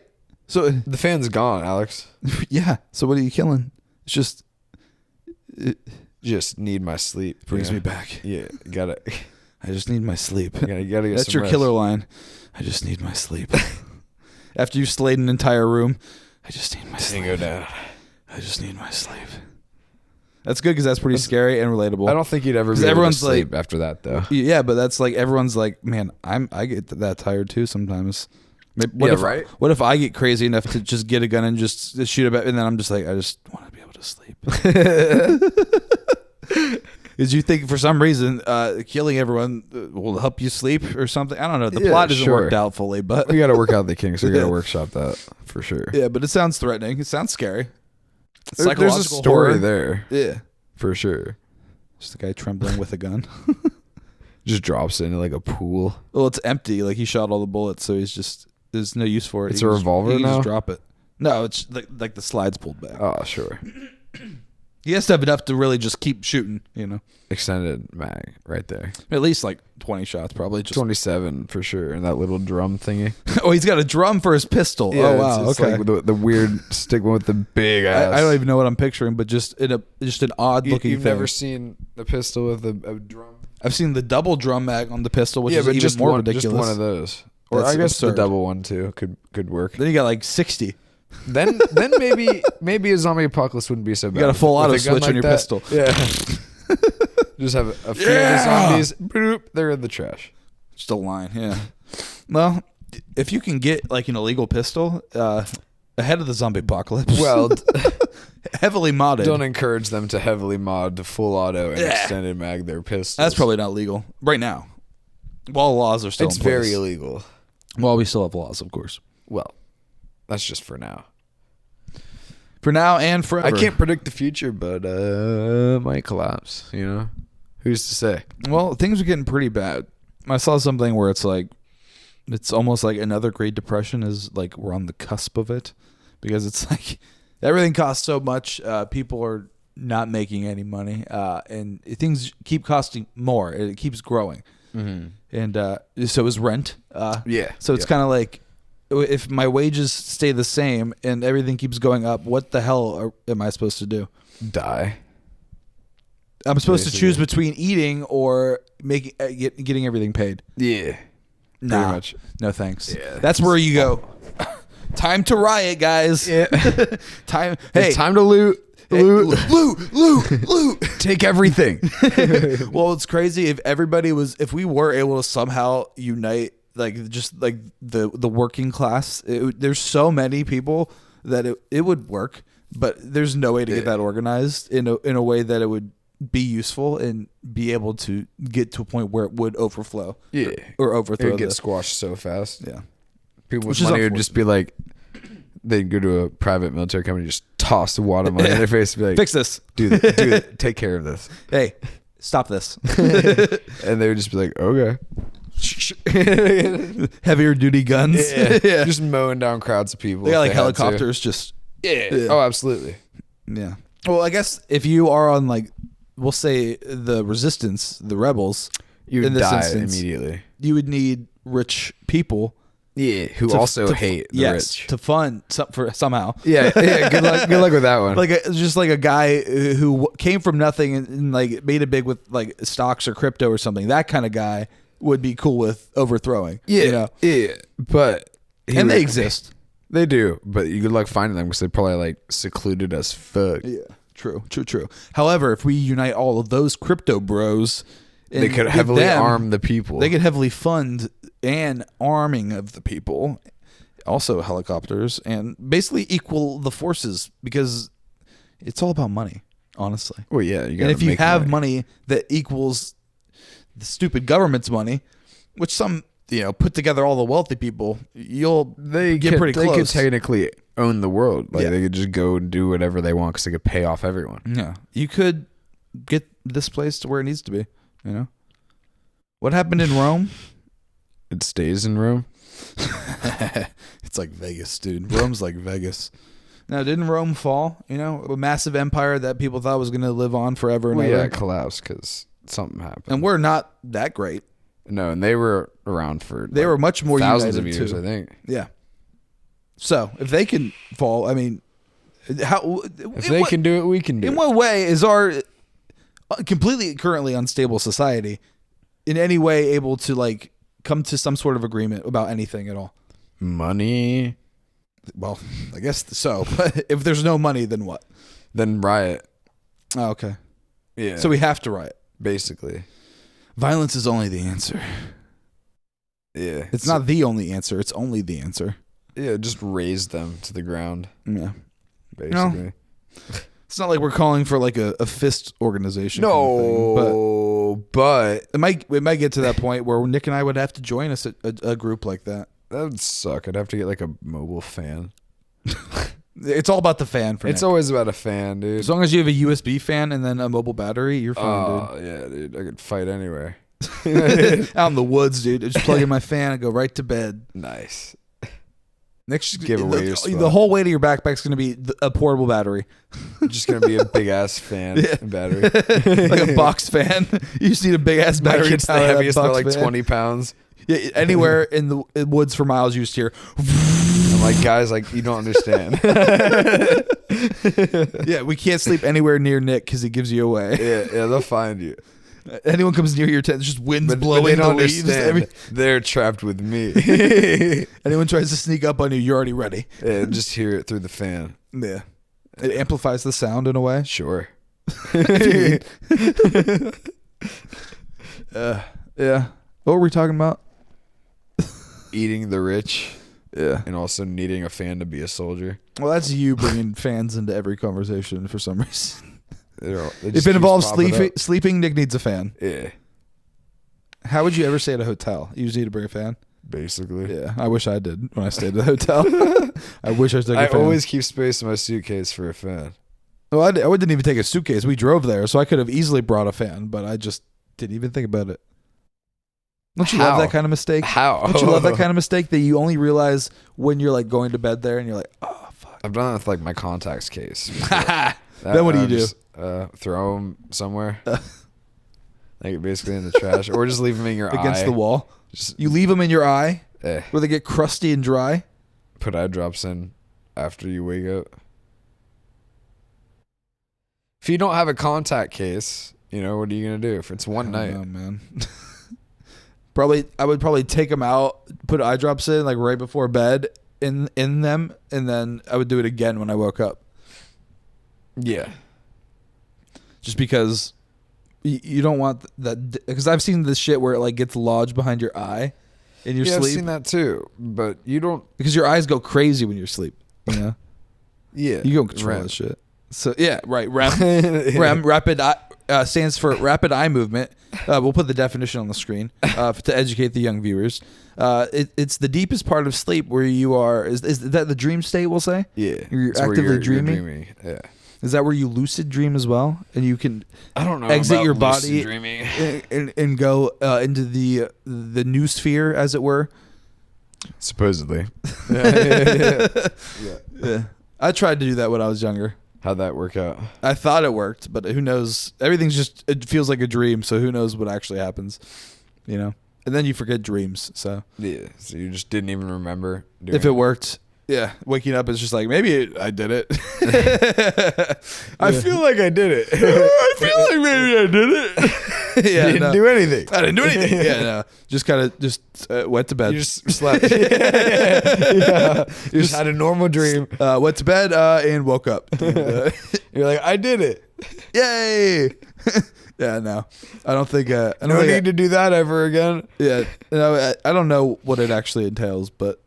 Speaker 1: So
Speaker 2: The fan's gone, Alex.
Speaker 1: yeah. So what are you killing? It's just
Speaker 2: Just need my sleep.
Speaker 1: brings
Speaker 2: you
Speaker 1: me
Speaker 2: know?
Speaker 1: back.
Speaker 2: Yeah, gotta
Speaker 1: I just need my sleep.
Speaker 2: get
Speaker 1: That's
Speaker 2: some
Speaker 1: your
Speaker 2: rest.
Speaker 1: killer line. I just need my sleep. After you've slayed an entire room, I just need my sleep.
Speaker 2: Go down.
Speaker 1: I just need my sleep. That's good because that's pretty scary and relatable.
Speaker 2: I don't think you'd ever be able to
Speaker 1: everyone's
Speaker 2: sleep after that, though.
Speaker 1: Yeah, but that's like everyone's like, man, I get that tired too sometimes. What
Speaker 2: Yeah,
Speaker 1: if,
Speaker 2: right?
Speaker 1: What if I get crazy enough to just get a gun and just shoot about, and then I'm just like, I just want to be able to sleep. Is you think for some reason killing everyone will help you sleep or something? I don't know. The plot isn't worked out fully, but
Speaker 2: We got to work out the kinks. We got to workshop that for sure.
Speaker 1: yeah, but it sounds threatening. It sounds scary.
Speaker 2: There's a
Speaker 1: Psychological
Speaker 2: story
Speaker 1: horror.
Speaker 2: there
Speaker 1: Yeah,
Speaker 2: for sure.
Speaker 1: just the guy trembling with a gun.
Speaker 2: Just drops it into like a pool.
Speaker 1: Well, it's empty. Like he shot all the bullets, so there's no use for it.
Speaker 2: It's
Speaker 1: He
Speaker 2: a
Speaker 1: can just-
Speaker 2: revolver
Speaker 1: he can
Speaker 2: now?
Speaker 1: Just drop it. No, it's like the slides pulled back.
Speaker 2: Oh, sure.
Speaker 1: He has to have enough to really just keep shooting. You know,
Speaker 2: Extended mag right there.
Speaker 1: at least like 20 shots, probably. Just
Speaker 2: 27 for sure. And that little drum thingy.
Speaker 1: oh, he's got a drum for his pistol. Oh wow,
Speaker 2: It's
Speaker 1: okay.
Speaker 2: like the weird stick one with the big ass.
Speaker 1: I don't even know what I'm picturing, but just an odd looking
Speaker 2: You've
Speaker 1: thing.
Speaker 2: never seen the pistol with a drum?
Speaker 1: I've seen the double drum mag on the pistol, which
Speaker 2: Yeah,
Speaker 1: is
Speaker 2: but
Speaker 1: even
Speaker 2: just
Speaker 1: more
Speaker 2: one,
Speaker 1: ridiculous.
Speaker 2: just one of those. Or
Speaker 1: That's
Speaker 2: I guess
Speaker 1: absurd.
Speaker 2: the double one too could work.
Speaker 1: Then you got like 60.
Speaker 2: Then maybe a zombie apocalypse wouldn't be so bad.
Speaker 1: You got a full
Speaker 2: With
Speaker 1: auto
Speaker 2: a gun
Speaker 1: switch on your
Speaker 2: that,
Speaker 1: pistol.
Speaker 2: Yeah. Just have a few of the zombies. Boop, they're in the trash.
Speaker 1: Just a line, yeah. Well, if you can get like an illegal pistol ahead of the zombie apocalypse,
Speaker 2: Well,
Speaker 1: heavily modded.
Speaker 2: don't encourage them to heavily mod to full auto and
Speaker 1: Yeah.
Speaker 2: extended mag their pistols.
Speaker 1: That's probably not legal right now. While laws are still
Speaker 2: it's
Speaker 1: in place.
Speaker 2: very illegal.
Speaker 1: Well, we still have laws, of course.
Speaker 2: Well, that's just for now.
Speaker 1: For now and forever.
Speaker 2: I can't predict the future, but it might collapse. You know, who's to say?
Speaker 1: Well, things are getting pretty bad. I saw something where it's like, it's almost like another Great Depression is like we're on the cusp of it, because it's like everything costs so much. People are not making any money, and things keep costing more. It keeps growing, and so is rent.
Speaker 2: Yeah.
Speaker 1: So it's kind of like, if my wages stay the same and everything keeps going up, what the hell am I supposed to do?
Speaker 2: Die.
Speaker 1: I'm supposed to
Speaker 2: Basically.
Speaker 1: choose between eating or making getting everything paid.
Speaker 2: Yeah.
Speaker 1: Nah,
Speaker 2: much.
Speaker 1: no thanks.
Speaker 2: Yeah.
Speaker 1: That's where you go. Time to riot, guys.
Speaker 2: Yeah.
Speaker 1: Time. Hey,
Speaker 2: It's time to loot.
Speaker 1: hey,
Speaker 2: Loot.
Speaker 1: loot.
Speaker 2: Take everything.
Speaker 1: Well, it's crazy if we were able to somehow unite, like just like the working class. There's so many people that it would work, but there's no way to get that organized in a way that it would be useful and be able to get to a point where it would overflow.
Speaker 2: Yeah.
Speaker 1: Or overthrow.
Speaker 2: It would get squashed so fast.
Speaker 1: Yeah.
Speaker 2: People with money would just be like, they'd go to a private military company, just toss the water money in their face, and be like,
Speaker 1: fix this,
Speaker 2: do it, take care of this.
Speaker 1: Hey, stop this.
Speaker 2: And they would just be like, okay.
Speaker 1: Heavier duty guns.
Speaker 2: Yeah. Just mowing down crowds of people.
Speaker 1: They got like helicopters. Just
Speaker 2: yeah. Oh, absolutely.
Speaker 1: Yeah. Well, I guess if you are on like, we'll say the resistance, the rebels,
Speaker 2: you would die immediately.
Speaker 1: You would need rich people.
Speaker 2: Yeah, who also hate the rich.
Speaker 1: To fund somehow.
Speaker 2: Yeah. Good luck with that one.
Speaker 1: Like just like a guy who came from nothing and like made it big with like stocks or crypto or something. That kind of guy would be cool with overthrowing.
Speaker 2: Yeah,
Speaker 1: you know?
Speaker 2: Yeah, but
Speaker 1: they exist.
Speaker 2: They do, but you good luck finding them because they're probably like secluded as fuck.
Speaker 1: Yeah, true. However, if we unite all of those crypto bros,
Speaker 2: they could heavily arm the people.
Speaker 1: They could heavily fund and arming of the people, also helicopters, and basically equal the forces because it's all about money, honestly.
Speaker 2: Well, yeah,
Speaker 1: and if you have money that equals the stupid government's money, which some put together all the wealthy people, they get pretty close.
Speaker 2: They could technically own the world. Like they could just go and do whatever they want because they could pay off everyone.
Speaker 1: Yeah, you could get this place to where it needs to be. What happened in Rome?
Speaker 2: It stays in Rome.
Speaker 1: It's like Vegas, dude. Rome's like Vegas. Now, didn't Rome fall? A massive empire that people thought was going to live on forever and ever.
Speaker 2: Yeah, it collapsed because something happened.
Speaker 1: And we're not that great.
Speaker 2: No, and they were around for
Speaker 1: they were much more
Speaker 2: thousands of years,
Speaker 1: too.
Speaker 2: I think.
Speaker 1: Yeah. So if they can fall, I mean,
Speaker 2: if they can do it, we can do it.
Speaker 1: In what way is our completely currently unstable society in any way able to like come to some sort of agreement about anything at all?
Speaker 2: Money.
Speaker 1: Well, I guess so. But if there's no money, then what?
Speaker 2: Then riot.
Speaker 1: Oh, okay.
Speaker 2: Yeah.
Speaker 1: So we have to riot.
Speaker 2: Basically.
Speaker 1: Violence is only the answer.
Speaker 2: Yeah.
Speaker 1: It's not the only answer. It's only the answer.
Speaker 2: Yeah, just raise them to the ground.
Speaker 1: Yeah.
Speaker 2: Basically.
Speaker 1: It's not like we're calling for like a fist organization.
Speaker 2: No,
Speaker 1: kind of thing,
Speaker 2: but
Speaker 1: it might get to that point where Nick and I would have to join us a group like that.
Speaker 2: That would suck. I'd have to get like a mobile fan.
Speaker 1: It's all about the fan for
Speaker 2: It's
Speaker 1: Nick.
Speaker 2: always about a fan, dude.
Speaker 1: As long as you have a USB fan and then a mobile battery, you're fine,
Speaker 2: dude. Yeah, dude. I could fight anywhere.
Speaker 1: Out in the woods, dude. Just plug in my fan and go right to bed.
Speaker 2: Nice.
Speaker 1: Next,
Speaker 2: give away your spot.
Speaker 1: The whole weight of your backpack's going to be a portable battery.
Speaker 2: Just going to be a big ass fan and battery.
Speaker 1: Like a box fan. You just need a big ass battery.
Speaker 2: It's the heaviest. They're like 20 pounds.
Speaker 1: Yeah, anywhere in the woods for miles, you just hear.
Speaker 2: I'm like, guys, like, you don't understand.
Speaker 1: Yeah, we can't sleep anywhere near Nick because he gives you away.
Speaker 2: Yeah, they'll find you.
Speaker 1: Anyone comes near your tent, there's just winds blowing
Speaker 2: they don't
Speaker 1: the leaves.
Speaker 2: They're trapped with me.
Speaker 1: Anyone tries to sneak up on you, you're already ready.
Speaker 2: Yeah, just hear it through the fan.
Speaker 1: Yeah. It amplifies the sound in a way.
Speaker 2: Sure.
Speaker 1: Yeah. What were we talking about?
Speaker 2: Eating the rich.
Speaker 1: Yeah.
Speaker 2: And also needing a fan to be a soldier.
Speaker 1: Well, that's you bringing fans into every conversation for some reason.
Speaker 2: If
Speaker 1: it involves sleeping, Nick needs a fan.
Speaker 2: Yeah.
Speaker 1: How would you ever stay at a hotel? You just need to bring a fan?
Speaker 2: Basically.
Speaker 1: Yeah. I wish I did when I stayed at the hotel. I wish I took a fan.
Speaker 2: I always keep space in my suitcase for a fan.
Speaker 1: Well, I didn't even take a suitcase. We drove there, so I could have easily brought a fan, but I just didn't even think about it. Don't you love that kind of mistake?
Speaker 2: How?
Speaker 1: Don't you love that kind of mistake that you only realize when you're like going to bed there and you're like, oh, fuck.
Speaker 2: I've done it with like my contacts case.
Speaker 1: Then what do you do?
Speaker 2: Just, throw them somewhere. Like basically in the trash. Or just leave them in your eye.
Speaker 1: Against the wall. You leave them in your eye where they get crusty and dry.
Speaker 2: Put eye drops in after you wake up. If you don't have a contact case, what are you going to do? If it's one night.
Speaker 1: Oh, man. I would probably take them out, put eye drops in like right before bed in them, and then I would do it again when I woke up.
Speaker 2: Yeah.
Speaker 1: Just because you don't want that, because I've seen this shit where it like gets lodged behind your eye in your sleep.
Speaker 2: I've seen that too, but you don't,
Speaker 1: because your eyes go crazy when you're asleep. Yeah,
Speaker 2: you
Speaker 1: don't control that shit. So yeah, right. Rapid eye stands for rapid eye movement. We'll put the definition on the screen to educate the young viewers. It's the deepest part of sleep where you are. Is that the dream state? We'll say.
Speaker 2: Yeah.
Speaker 1: You're
Speaker 2: It's where
Speaker 1: actively dreaming.
Speaker 2: You're dreaming. Yeah.
Speaker 1: Is that where you lucid dream as well, and you can
Speaker 2: I don't know.
Speaker 1: exit
Speaker 2: about
Speaker 1: your
Speaker 2: lucid
Speaker 1: body
Speaker 2: dreaming.
Speaker 1: and go into the new sphere, as it were?
Speaker 2: Supposedly. Yeah.
Speaker 1: Yeah. I tried to do that when I was younger.
Speaker 2: How'd that work out?
Speaker 1: I thought it worked, but who knows? Everything's just, it feels like a dream, so who knows what actually happens, you know? And then you forget dreams, so.
Speaker 2: Yeah. So you just didn't even remember doing
Speaker 1: If it worked, yeah. Waking up is just like, maybe I did it.
Speaker 2: I feel like I did it.
Speaker 1: I feel like maybe I did it. Yeah,
Speaker 2: You didn't do anything.
Speaker 1: I didn't do anything. Yeah, no. Just kind of went to bed.
Speaker 2: You just slept. Yeah. You just had a normal dream.
Speaker 1: Went to bed and woke up.
Speaker 2: You're like, I did it.
Speaker 1: Yay! Yeah, no. I don't think. I don't
Speaker 2: No
Speaker 1: think
Speaker 2: need to do that ever again.
Speaker 1: Yeah, no. I don't know what it actually entails, but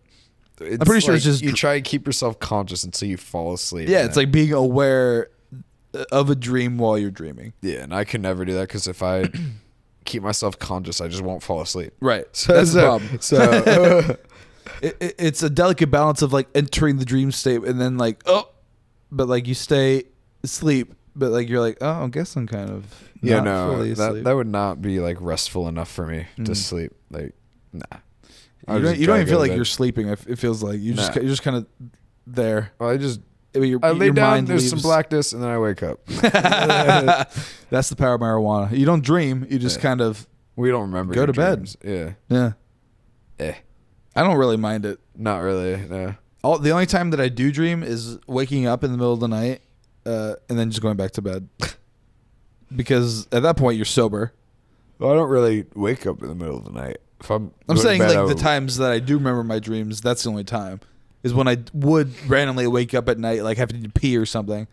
Speaker 2: It's
Speaker 1: I'm pretty sure
Speaker 2: like
Speaker 1: it's just
Speaker 2: you try to keep yourself conscious until you fall asleep.
Speaker 1: yeah, it's like being aware of a dream while you're dreaming.
Speaker 2: yeah, and I could never do that because if I keep myself conscious, I just won't fall asleep.
Speaker 1: Right. That's the problem.
Speaker 2: So
Speaker 1: It's a delicate balance of like entering the dream state and then like but like you stay asleep, but like you're like I guess I'm kind of
Speaker 2: yeah,
Speaker 1: not
Speaker 2: no,
Speaker 1: fully asleep.
Speaker 2: that would not be like restful enough for me to sleep. Like, nah.
Speaker 1: You don't even feel like you're sleeping. It feels like you're just kind of there.
Speaker 2: Well, I
Speaker 1: Your
Speaker 2: lay down.
Speaker 1: mind
Speaker 2: There's
Speaker 1: leaves.
Speaker 2: some blackness, and then I wake up.
Speaker 1: That's the power of marijuana. You don't dream. You just kind of
Speaker 2: We don't remember.
Speaker 1: Go
Speaker 2: your
Speaker 1: to bed.
Speaker 2: dreams. Yeah.
Speaker 1: yeah.
Speaker 2: Eh.
Speaker 1: I don't really mind it.
Speaker 2: Not really. No.
Speaker 1: The only time that I do dream is waking up in the middle of the night and then just going back to bed. Because at that point you're sober.
Speaker 2: Well, I don't really wake up in the middle of the night. If I'm
Speaker 1: saying
Speaker 2: bed,
Speaker 1: like the times that I do remember my dreams, that's the only time. Is when I would randomly wake up at night, like having to pee or something.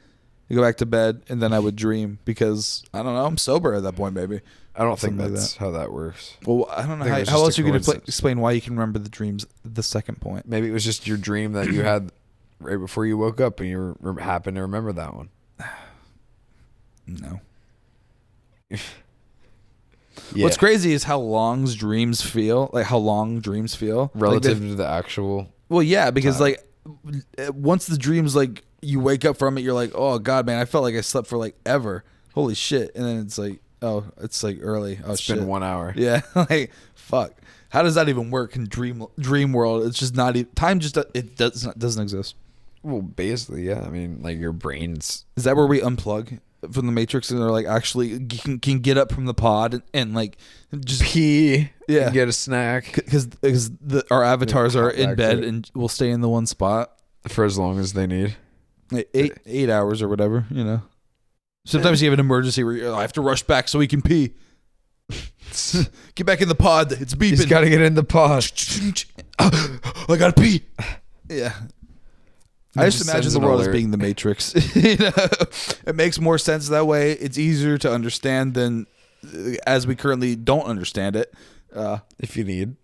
Speaker 1: I go back to bed and then I would dream because I don't know, I'm sober at that point, maybe.
Speaker 2: I don't think
Speaker 1: Something like
Speaker 2: that's how that works.
Speaker 1: Well, I don't know
Speaker 2: I think
Speaker 1: how
Speaker 2: it was
Speaker 1: else
Speaker 2: just a
Speaker 1: you can
Speaker 2: coincidence.
Speaker 1: explain why you can remember the dreams. The second point.
Speaker 2: Maybe it was just your dream that you had right before you woke up, and you happened to remember that one.
Speaker 1: No.
Speaker 2: Yeah.
Speaker 1: What's crazy is how long dreams feel. Like how long dreams feel
Speaker 2: Relative
Speaker 1: Like
Speaker 2: to the actual.
Speaker 1: well, yeah, because
Speaker 2: time.
Speaker 1: like once the dreams like you wake up from it, you're like, oh god, man, I felt like I slept for like ever. Holy shit! And then it's like, oh, it's like early. Oh
Speaker 2: It's
Speaker 1: shit.
Speaker 2: been 1 hour.
Speaker 1: Yeah, like fuck. How does that even work in dream world? It's just not even, time. Just doesn't exist.
Speaker 2: Well, basically, yeah. I mean, like your brain's.
Speaker 1: Is that where we unplug from the Matrix and they're like actually can get up from the pod and like just
Speaker 2: Pee.
Speaker 1: Yeah.
Speaker 2: Get a snack
Speaker 1: because our avatars are in
Speaker 2: back
Speaker 1: bed
Speaker 2: to it.
Speaker 1: and will stay in the one spot
Speaker 2: for as long as they need.
Speaker 1: like 8 hours or whatever, you know. Sometimes you have an emergency where I have to rush back so we can pee. Get back in the pod. It's beeping.
Speaker 2: He's got to get in the pod.
Speaker 1: I gotta pee. Yeah. I just imagine
Speaker 2: sends
Speaker 1: the
Speaker 2: an
Speaker 1: world as
Speaker 2: alert.
Speaker 1: being the Matrix. You know? It makes more sense that way. It's easier to understand than as we currently don't understand it.
Speaker 2: If you need.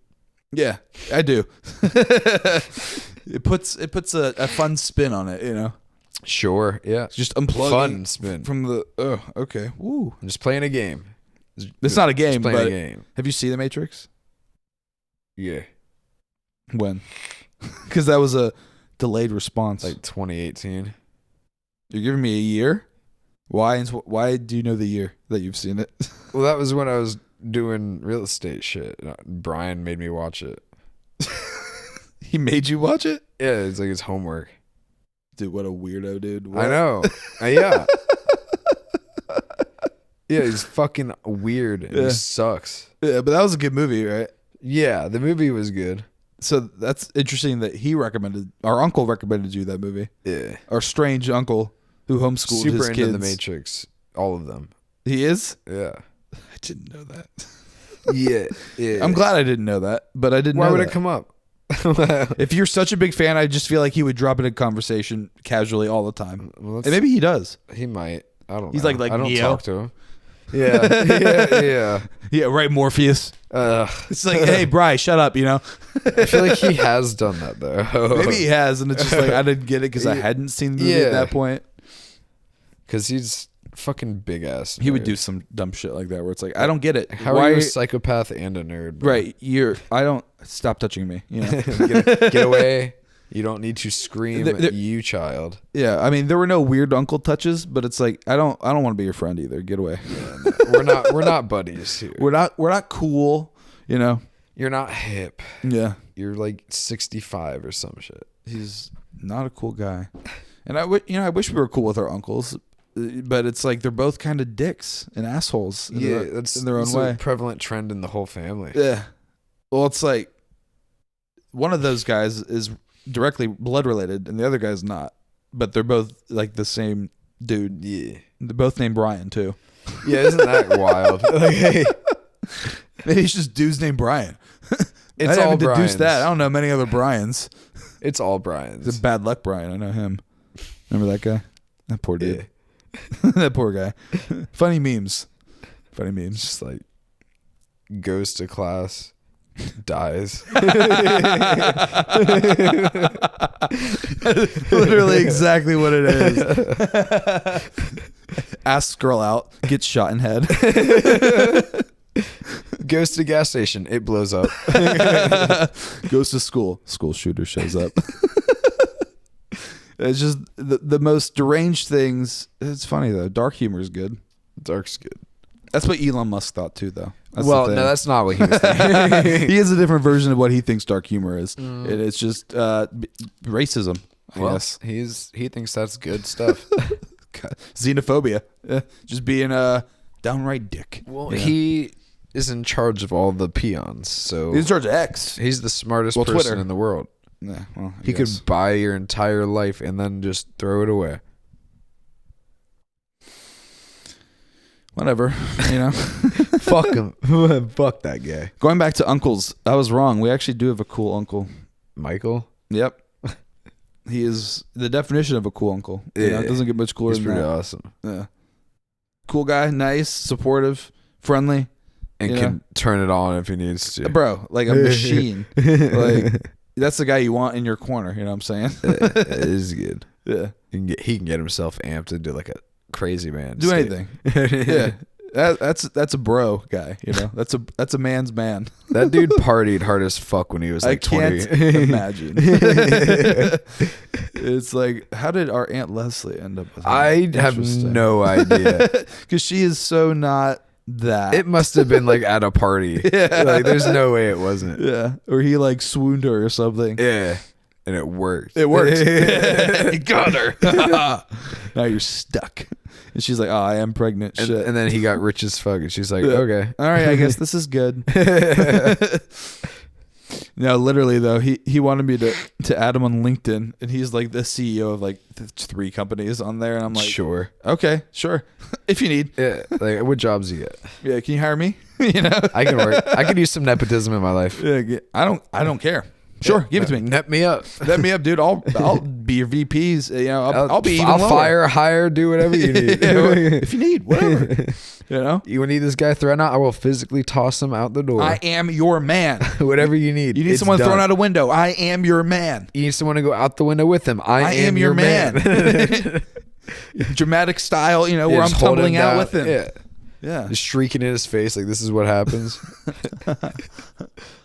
Speaker 1: Yeah, I do. It puts a fun spin on it, you know.
Speaker 2: Sure. Yeah.
Speaker 1: It's just unplugging
Speaker 2: Fun spin.
Speaker 1: from the. Oh, okay. Woo.
Speaker 2: I'm just playing a game.
Speaker 1: It's not a game,
Speaker 2: Just playing
Speaker 1: but
Speaker 2: a game.
Speaker 1: have you seen The Matrix?
Speaker 2: Yeah.
Speaker 1: When? Because that was a delayed response.
Speaker 2: Like 2018.
Speaker 1: You're giving me a year? Why do you know the year that you've seen it?
Speaker 2: Well, that was when I was doing real estate shit. Brian made me watch it.
Speaker 1: He made you watch it?
Speaker 2: Yeah, it's like his homework.
Speaker 1: Dude, what a weirdo, dude.
Speaker 2: I know. Yeah. Yeah, he's fucking weird. And
Speaker 1: Yeah.
Speaker 2: He sucks.
Speaker 1: Yeah, but that was a good movie, right?
Speaker 2: Yeah, the movie was good.
Speaker 1: So that's interesting that our uncle recommended you that movie.
Speaker 2: Yeah.
Speaker 1: Our strange uncle who homeschooled
Speaker 2: Super
Speaker 1: his
Speaker 2: into
Speaker 1: kids.
Speaker 2: The Matrix. All of them.
Speaker 1: He is?
Speaker 2: Yeah.
Speaker 1: I didn't know that.
Speaker 2: Yeah. Yeah.
Speaker 1: I'm glad I didn't know that, but I didn't
Speaker 2: Why
Speaker 1: know
Speaker 2: would
Speaker 1: that.
Speaker 2: it come up?
Speaker 1: If you're such a big fan, I just feel like he would drop it in conversation casually all the time.
Speaker 2: Well,
Speaker 1: And maybe he does.
Speaker 2: he might. I don't know.
Speaker 1: He's like
Speaker 2: I don't
Speaker 1: Neo.
Speaker 2: talk to him. Yeah. Yeah.
Speaker 1: Yeah, right, Morpheus. It's like, hey, Bri, shut up, you know?
Speaker 2: I feel like he has done that though.
Speaker 1: Maybe he has, and it's just like, I didn't get it because I hadn't seen the movie at that point.
Speaker 2: Because he's fucking big ass.
Speaker 1: He would do some dumb shit like that where it's like, I don't get it.
Speaker 2: How are you a psychopath and a nerd? Bro?
Speaker 1: Right. I don't, stop touching me. You know?
Speaker 2: Get away. You don't need to scream, you child.
Speaker 1: Yeah, I mean, there were no weird uncle touches, but it's like I don't want to be your friend either. Get away.
Speaker 2: Yeah, no, we're not buddies here.
Speaker 1: We're not cool. You know.
Speaker 2: You're not hip.
Speaker 1: Yeah.
Speaker 2: You're like 65 or some shit.
Speaker 1: He's not a cool guy, and I wish we were cool with our uncles, but it's like they're both kind of dicks and assholes.
Speaker 2: That's
Speaker 1: in their own way.
Speaker 2: A prevalent trend in the whole family.
Speaker 1: Yeah. Well, it's like one of those guys is directly blood related and the other guy's not, but they're both like the same dude.
Speaker 2: Yeah,
Speaker 1: they're both named Brian too.
Speaker 2: Yeah, isn't that wild? Like, hey,
Speaker 1: maybe it's just dudes named Brian.
Speaker 2: It's
Speaker 1: I
Speaker 2: all
Speaker 1: haven't deduced
Speaker 2: Brians.
Speaker 1: that. I don't know many other Brians.
Speaker 2: It's all Brians.
Speaker 1: It's a bad luck Brian. I know him. Remember that guy? That poor dude. Yeah. That poor guy. Funny memes.
Speaker 2: Just like goes to class, dies.
Speaker 1: Literally exactly what it is. Asks girl out, gets shot in head.
Speaker 2: Goes to gas station, it blows up.
Speaker 1: Goes to school shooter shows up. It's just the most deranged things. It's funny though. Dark humor is good.
Speaker 2: Dark's good.
Speaker 1: That's what Elon Musk thought too, though.
Speaker 2: No, that's not what he was thinking.
Speaker 1: He has a different version of what he thinks dark humor is. And it's just racism, I guess.
Speaker 2: He thinks that's good stuff.
Speaker 1: Xenophobia. Just being a downright dick.
Speaker 2: Well, he is in charge of all the peons, so
Speaker 1: he's in charge of X.
Speaker 2: He's the smartest person
Speaker 1: Twitter.
Speaker 2: in the world.
Speaker 1: Yeah, well,
Speaker 2: he could buy your entire life and then just throw it away.
Speaker 1: Whatever, you know.
Speaker 2: Fuck him. Fuck that guy.
Speaker 1: Going back to uncles, I was wrong. We actually do have a cool uncle.
Speaker 2: Michael?
Speaker 1: Yep. He is the definition of a cool uncle.
Speaker 2: Yeah.
Speaker 1: You know, it doesn't get much cooler
Speaker 2: He's
Speaker 1: than
Speaker 2: pretty
Speaker 1: that.
Speaker 2: awesome.
Speaker 1: Yeah. Cool guy, nice, supportive, friendly.
Speaker 2: And can turn it on if he needs to.
Speaker 1: Bro, like a machine. Like that's the guy you want in your corner, you know what I'm saying?
Speaker 2: It is good.
Speaker 1: Yeah.
Speaker 2: He can get himself amped to do like a crazy man.
Speaker 1: Do anything. Yeah. That's a bro guy, you know. That's a man's man.
Speaker 2: That dude partied hard as fuck when he was like 20.
Speaker 1: I can't imagine. It's like, how did our Aunt Leslie end up with him?
Speaker 2: I have no idea.
Speaker 1: Because she is so not that.
Speaker 2: It must have been like at a party.
Speaker 1: Yeah.
Speaker 2: Like there's no way it wasn't.
Speaker 1: Yeah. Or he like swooned her or something.
Speaker 2: Yeah. And it worked.
Speaker 1: It worked. He got her. Now you're stuck. And she's like, oh, I am pregnant. Shit.
Speaker 2: And then he got rich as fuck. And she's like, okay.
Speaker 1: All right, I guess this is good. No, literally though, he wanted me to add him on LinkedIn, and he's like the CEO of like 3 companies on there, and I'm like,
Speaker 2: sure,
Speaker 1: okay, sure, if you need.
Speaker 2: Yeah, like what jobs you get?
Speaker 1: Yeah, can you hire me? You know,
Speaker 2: I can work. I could use some nepotism in my life.
Speaker 1: Yeah, I don't care. Sure, give it to me.
Speaker 2: Net me up.
Speaker 1: Net me up, dude. I'll be your VPs. You know, I'll be even
Speaker 2: I'll
Speaker 1: lower.
Speaker 2: Fire, hire, do whatever you need.
Speaker 1: If you need, whatever. You know,
Speaker 2: you need this guy thrown out, I will physically toss him out the door.
Speaker 1: I am your man.
Speaker 2: Whatever you need.
Speaker 1: You need someone thrown out a window. I am your man.
Speaker 2: You need someone to go out the window with him. I am your man.
Speaker 1: Dramatic style, you know, where I'm tumbling out with him.
Speaker 2: Yeah. Just shrieking in his face like this is what happens.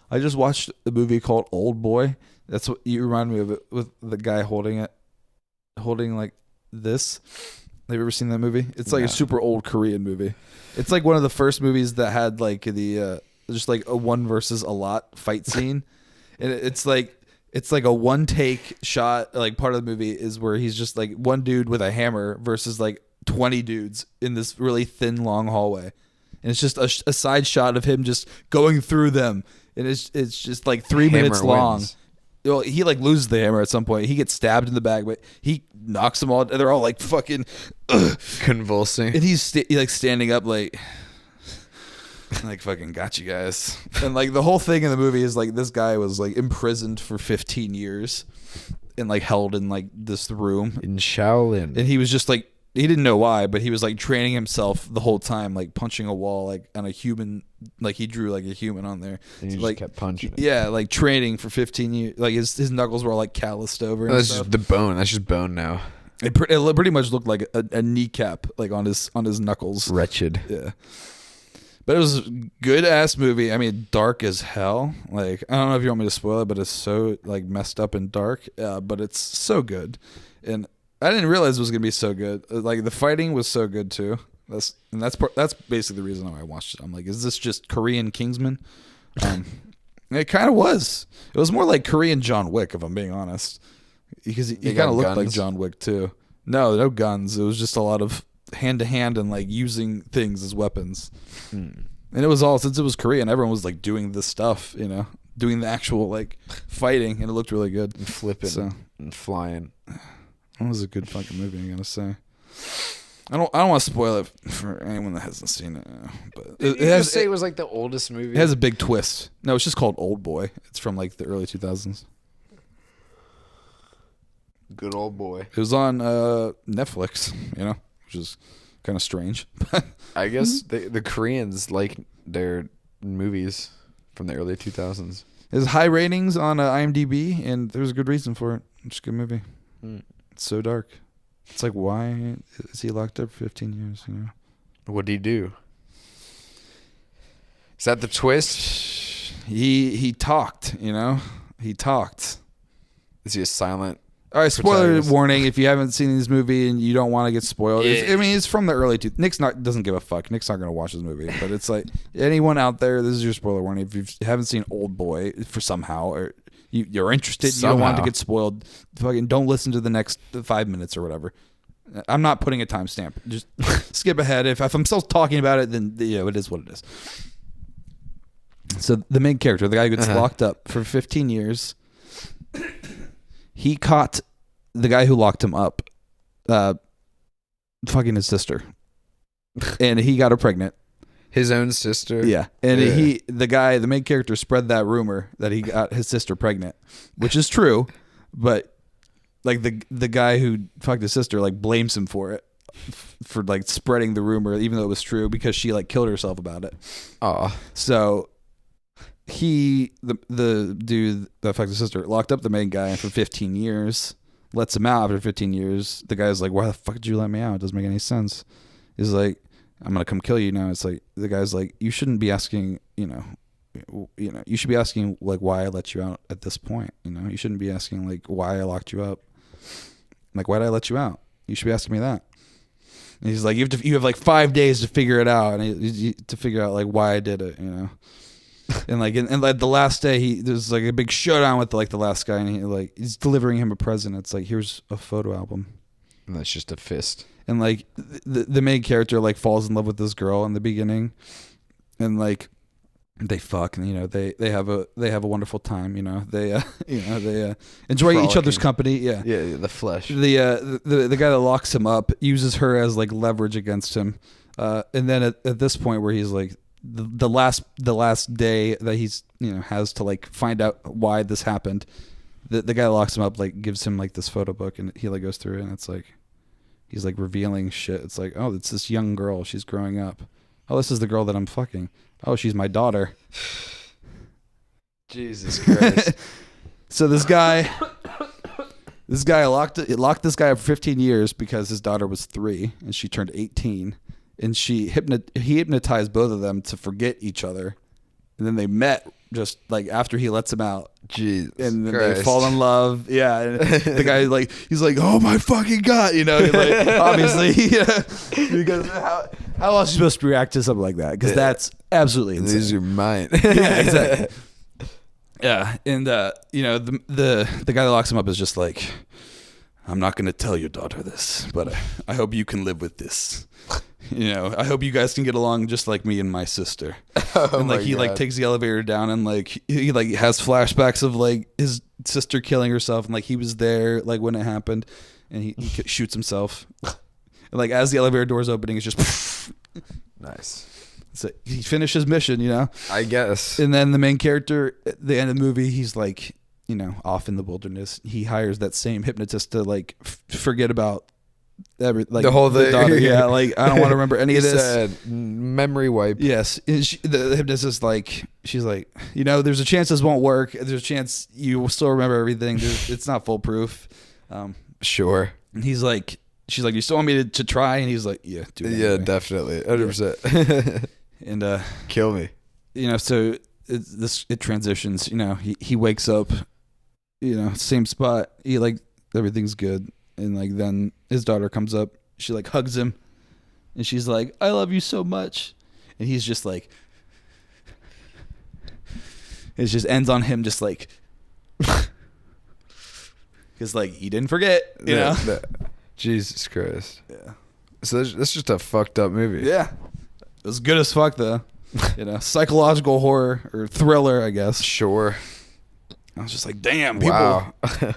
Speaker 1: I just watched a movie called Oldboy. That's what you remind me of it, with the guy holding like this. Have you ever seen that movie? It's like a super old Korean movie. It's like one of the first movies that had like the just like a one versus a lot fight scene, and it's like a one take shot. Like part of the movie is where he's just like one dude with a hammer versus like 20 dudes in this really thin long hallway, and it's just a side shot of him just going through them. And it's just like 3 minutes long. Well, he like loses the hammer at some point. He gets stabbed in the back, but he knocks them all. They're all like fucking
Speaker 2: convulsing.
Speaker 1: And he's like standing up like fucking got you guys. And like the whole thing in the movie is like this guy was like imprisoned for 15 years and like held in like this room
Speaker 2: in Shaolin.
Speaker 1: And he was just like, he didn't know why, but he was like training himself the whole time, like punching a wall, like on a human, like he drew like a human on there.
Speaker 2: And he
Speaker 1: like
Speaker 2: just kept punching.
Speaker 1: Yeah, like training for 15 years. Like his knuckles were all like calloused over.
Speaker 2: That's just the bone. That's just bone now.
Speaker 1: It pretty much looked like a kneecap, like on his knuckles.
Speaker 2: Wretched.
Speaker 1: Yeah. But it was a good ass movie. I mean, dark as hell. Like, I don't know if you want me to spoil it, but it's so like messed up and dark. But it's so good, and I didn't realize it was gonna be so good. Like the fighting was so good too. That's basically the reason why I watched it. I'm like, is this just Korean Kingsman? It kind of was. It was more like Korean John Wick, if I'm being honest, because he kind of looked like John Wick too. No guns. It was just a lot of hand to hand and like using things as weapons. And it was all, since it was Korean, everyone was like doing this stuff, doing the actual like fighting, and it looked really good.
Speaker 2: And flipping and flying.
Speaker 1: It was a good fucking movie, I'm gonna say. I don't want to spoil it for anyone that hasn't seen it, but
Speaker 2: it was like the oldest movie.
Speaker 1: It has a big twist. No, it's just called Oldboy. It's from like the early 2000s.
Speaker 2: Good old boy.
Speaker 1: It was on Netflix, which is kind of strange.
Speaker 2: I guess the Koreans like their movies from the early 2000s.
Speaker 1: It has high ratings on IMDb, and there's a good reason for it. It's a good movie. It's so dark. It's like, why is he locked up for 15 years?
Speaker 2: What did he do? Is that the twist?
Speaker 1: He talked. He talked.
Speaker 2: Is he a silent?
Speaker 1: All right, spoiler warning. If you haven't seen this movie and you don't want to get spoiled,
Speaker 2: Yeah.
Speaker 1: it's from the early two. Nick's doesn't give a fuck. Nick's not going to watch this movie. But it's like, anyone out there, this is your spoiler warning. If you haven't seen Oldboy for somehow, or you're interested, you don't want to get spoiled, fucking don't listen to the next 5 minutes or whatever. I'm not putting a timestamp. Just skip ahead. If I'm still talking about it, then it is what it is. So the main character, the guy who gets locked up for 15 years, he caught the guy who locked him up fucking his sister. And he got her pregnant.
Speaker 2: His own sister?
Speaker 1: Yeah. And the main character spread that rumor that he got his sister pregnant, which is true, but like the guy who fucked his sister like blames him for it, for like spreading the rumor, even though it was true, because she like killed herself about it.
Speaker 2: Oh.
Speaker 1: So the dude that fucked his sister locked up the main guy for 15 years, lets him out after 15 years. The guy's like, why the fuck did you let me out? It doesn't make any sense. He's like, I'm gonna come kill you now. It's like, the guy's like, you shouldn't be asking, you should be asking like why I let you out at this point. You shouldn't be asking like why I locked you up. Like, why did I let you out? You should be asking me that. And he's like, you have like 5 days to figure it out, and to figure out like why I did it. And like, and like the last day, there's like a big showdown with like the last guy, and he's delivering him a present. It's like, here's a photo album.
Speaker 2: And that's just a fist.
Speaker 1: And like the main character like falls in love with this girl in the beginning, and like they fuck, and they have a wonderful time. They enjoy each other's company. Yeah,
Speaker 2: the flesh.
Speaker 1: The guy that locks him up uses her as like leverage against him, and then at this point where he's like the last day that he's has to like find out why this happened, the guy that locks him up like gives him like this photo book, and he like goes through it, and it's like he's like revealing shit. It's like, oh, it's this young girl, she's growing up. Oh, this is the girl that I'm fucking. Oh, she's my daughter.
Speaker 2: Jesus Christ.
Speaker 1: So this guy locked this guy up for 15 years because his daughter was 3 and she turned 18, and he hypnotized both of them to forget each other, and then they met just like after he lets them out.
Speaker 2: Jesus
Speaker 1: and then
Speaker 2: Christ.
Speaker 1: They fall in love. Yeah, and the guy like, he's like, oh my fucking god, like, obviously, because how else are you supposed to react to something like that? Because that's absolutely insane.
Speaker 2: Lose your mind.
Speaker 1: Yeah, exactly. Yeah, and the guy that locks him up is just like, I'm not going to tell your daughter this, but I hope you can live with this. I hope you guys can get along just like me and my sister. And like he like takes the elevator down, and like he like has flashbacks of like his sister killing herself, and like he was there like when it happened, and he shoots himself. And like as the elevator door's opening, it's just
Speaker 2: nice.
Speaker 1: So he finished his mission,
Speaker 2: I guess.
Speaker 1: And then the main character at the end of the movie, he's like, off in the wilderness. He hires that same hypnotist to like forget about the whole thing. Daughter. Yeah, like I don't want to remember any of this.
Speaker 2: Memory wipe.
Speaker 1: Yes, and the hypnotist she's like, there's a chance this won't work. There's a chance you will still remember everything. It's not foolproof.
Speaker 2: Sure.
Speaker 1: And she's like, you still want me to try? And he's like, yeah, do it
Speaker 2: Yeah,
Speaker 1: anyway.
Speaker 2: definitely. 100%.
Speaker 1: And
Speaker 2: kill me.
Speaker 1: So it transitions. He wakes up, same spot. He like everything's good, and like then his daughter comes up. She like hugs him, and she's like, "I love you so much," and he's just like, it just ends on him just like, because like he didn't forget, you know.
Speaker 2: Jesus Christ.
Speaker 1: Yeah.
Speaker 2: So that's just a fucked up movie.
Speaker 1: Yeah. It was good as fuck though. Psychological horror or thriller, I guess.
Speaker 2: Sure.
Speaker 1: I was just like, damn, people.
Speaker 2: Wow.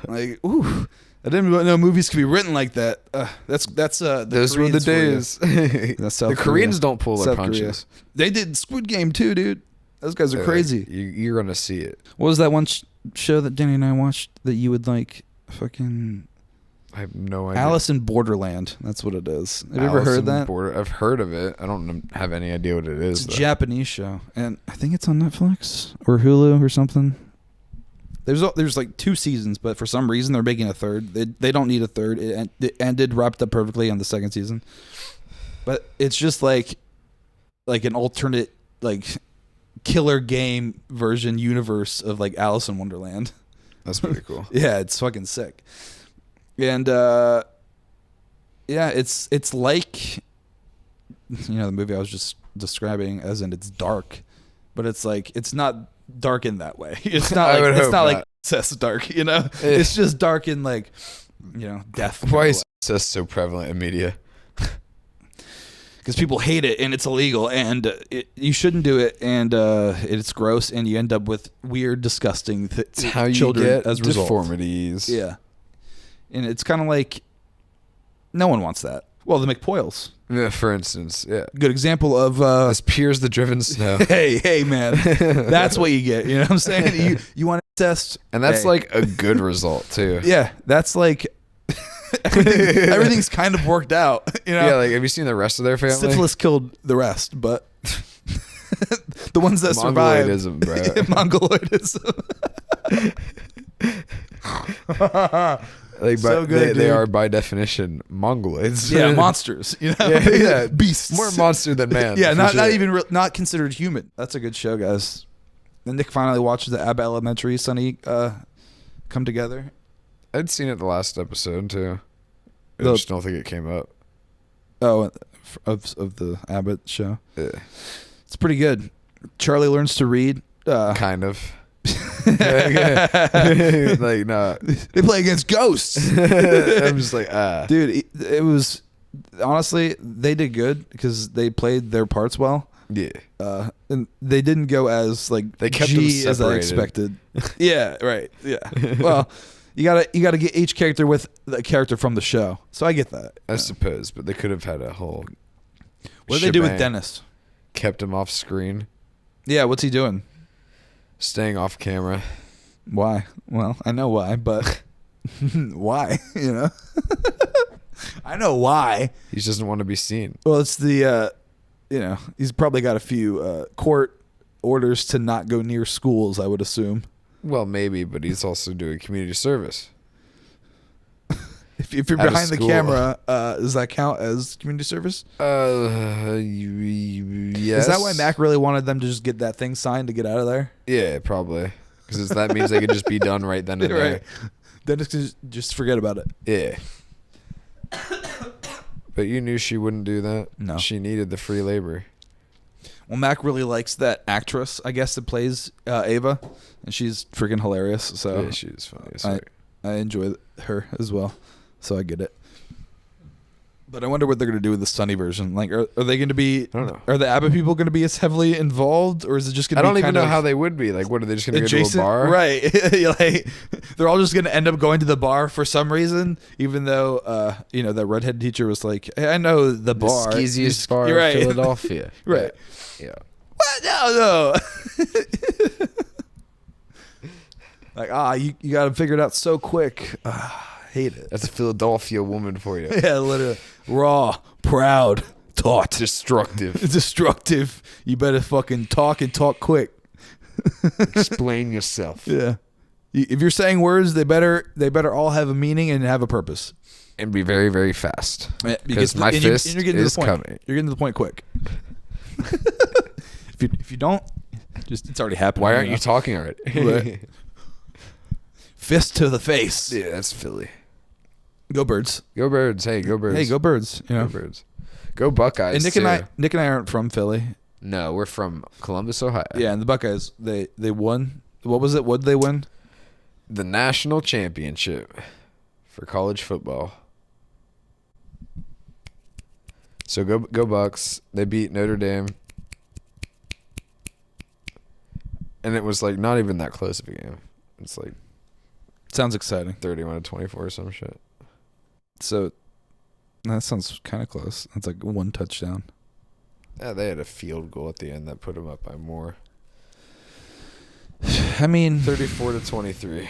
Speaker 1: Like, ooh. I didn't know movies could be written like that. That's
Speaker 2: those were the days. The Koreans don't pull their punches.
Speaker 1: They did Squid Game too, dude. Those guys are crazy.
Speaker 2: You're gonna see it.
Speaker 1: What was that one show that Danny and I watched that you would like? Fucking.
Speaker 2: I have no idea.
Speaker 1: Alice in Borderland. That's what it is. Have you ever heard that?
Speaker 2: I've heard of it. I don't have any idea what it is.
Speaker 1: It's a Japanese show, and I think it's on Netflix or Hulu or something. There's like 2 seasons, but for some reason they're making a third. They don't need a third. It ended, wrapped up perfectly on the second season. But it's just like an alternate like killer game version universe of like Alice in Wonderland.
Speaker 2: That's pretty cool.
Speaker 1: Yeah, it's fucking sick. And it's like the movie I was just describing, as in it's dark, but it's like it's not dark in that way. It's not like it's not like incest dark, It's just dark in like death.
Speaker 2: Why is incest so prevalent in media?
Speaker 1: Because people hate it and it's illegal and you shouldn't do it and it's gross and you end up with weird, disgusting
Speaker 2: how you
Speaker 1: children
Speaker 2: get
Speaker 1: as a result.
Speaker 2: Deformities.
Speaker 1: Yeah, and it's kind of like no one wants that. Well, the McPoyles.
Speaker 2: Yeah, for instance, yeah.
Speaker 1: Good example of
Speaker 2: this Piers the Driven Snow.
Speaker 1: hey man, that's what you get. You know what I'm saying? You want to test,
Speaker 2: and that's like a good result too.
Speaker 1: Yeah, that's like everything's kind of worked out.
Speaker 2: Yeah, like have you seen the rest of their family?
Speaker 1: Syphilis killed the rest, but the ones that survived.
Speaker 2: Mongoloidism, bro.
Speaker 1: Mongoloidism.
Speaker 2: Like,
Speaker 1: so good,
Speaker 2: they are by definition mongoloids.
Speaker 1: Yeah, monsters.
Speaker 2: Yeah,
Speaker 1: beasts.
Speaker 2: More monster than man.
Speaker 1: Yeah, not even not considered human. That's a good show, guys. Then Nick finally watched the Abba Elementary Sunny come together.
Speaker 2: I'd seen it the last episode too. I just don't think it came up.
Speaker 1: Oh, of the Abbott show.
Speaker 2: Yeah.
Speaker 1: It's pretty good. Charlie learns to read.
Speaker 2: Kind of. Like no,
Speaker 1: they play against ghosts.
Speaker 2: I'm just like
Speaker 1: dude. It was honestly they did good because they played their parts well.
Speaker 2: Yeah,
Speaker 1: and they didn't go as like
Speaker 2: they kept
Speaker 1: G
Speaker 2: them
Speaker 1: as I expected. Yeah, right. Yeah. Well, you gotta get each character with the character from the show. So I get that.
Speaker 2: I suppose, but they could have had a whole.
Speaker 1: What did they do with Dennis?
Speaker 2: Kept him off screen.
Speaker 1: Yeah, what's he doing?
Speaker 2: Staying off camera.
Speaker 1: Why? Well, I know why, but why? I know why.
Speaker 2: He just doesn't want to be seen.
Speaker 1: Well, it's the, he's probably got a few court orders to not go near schools, I would assume.
Speaker 2: Well, maybe, but he's also doing community service.
Speaker 1: If you're behind the camera, does that count as community service?
Speaker 2: Yes.
Speaker 1: Is that why Mac really wanted them to just get that thing signed to get out of there?
Speaker 2: Yeah, probably. Because that means they could just be done right then and there.
Speaker 1: Right. Then just forget about it.
Speaker 2: Yeah. But you knew she wouldn't do that.
Speaker 1: No.
Speaker 2: She needed the free labor.
Speaker 1: Well, Mac really likes that actress, I guess, that plays Ava, and she's freaking hilarious. So
Speaker 2: yeah, she's funny.
Speaker 1: I enjoy her as well. So I get it. But I wonder what they're going to do with the Sunny version. Like, are they going to be... I
Speaker 2: don't know.
Speaker 1: Are the ABBA people going to be as heavily involved? Or is it just going to be
Speaker 2: I don't even know how they would be. Like, what, are they just going to go to a bar?
Speaker 1: Right. Like, they're all just going to end up going to the bar for some reason, even though, that redhead teacher was like, hey, I know the bar.
Speaker 2: The skeeziest bar
Speaker 1: right.
Speaker 2: in Philadelphia.
Speaker 1: Right.
Speaker 2: Yeah.
Speaker 1: What? No. Like, you got to figure it out so quick. Hate it.
Speaker 2: That's a Philadelphia woman for you.
Speaker 1: Yeah, literally. Raw, proud, taut.
Speaker 2: Destructive.
Speaker 1: You better fucking talk and talk quick.
Speaker 2: Explain yourself.
Speaker 1: Yeah. If you're saying words, they better all have a meaning and have a purpose.
Speaker 2: and be very, very fast. Because my
Speaker 1: and
Speaker 2: fist
Speaker 1: you're getting
Speaker 2: is
Speaker 1: to the point.
Speaker 2: coming.
Speaker 1: You're getting to the point quick. if you don't, just it's already happened.
Speaker 2: Why aren't you talking already?
Speaker 1: Right. Fist to the face.
Speaker 2: Yeah, that's Philly.
Speaker 1: Go Birds.
Speaker 2: Go Birds. Hey, go Birds.
Speaker 1: Hey, go Birds. You know?
Speaker 2: Go Birds. Go Buckeyes.
Speaker 1: And Nick and I aren't from Philly.
Speaker 2: No, we're from Columbus, Ohio.
Speaker 1: Yeah, and the Buckeyes, they won. What was it? What did they win?
Speaker 2: The national championship for college football. So go Bucks. They beat Notre Dame. And it was like not even that close of a game. It's like
Speaker 1: Sounds exciting.
Speaker 2: 31-24 or some shit.
Speaker 1: So that sounds kind of close. That's like one touchdown.
Speaker 2: Yeah, they had a field goal at the end that put them up by more.
Speaker 1: I mean,
Speaker 2: 34-23.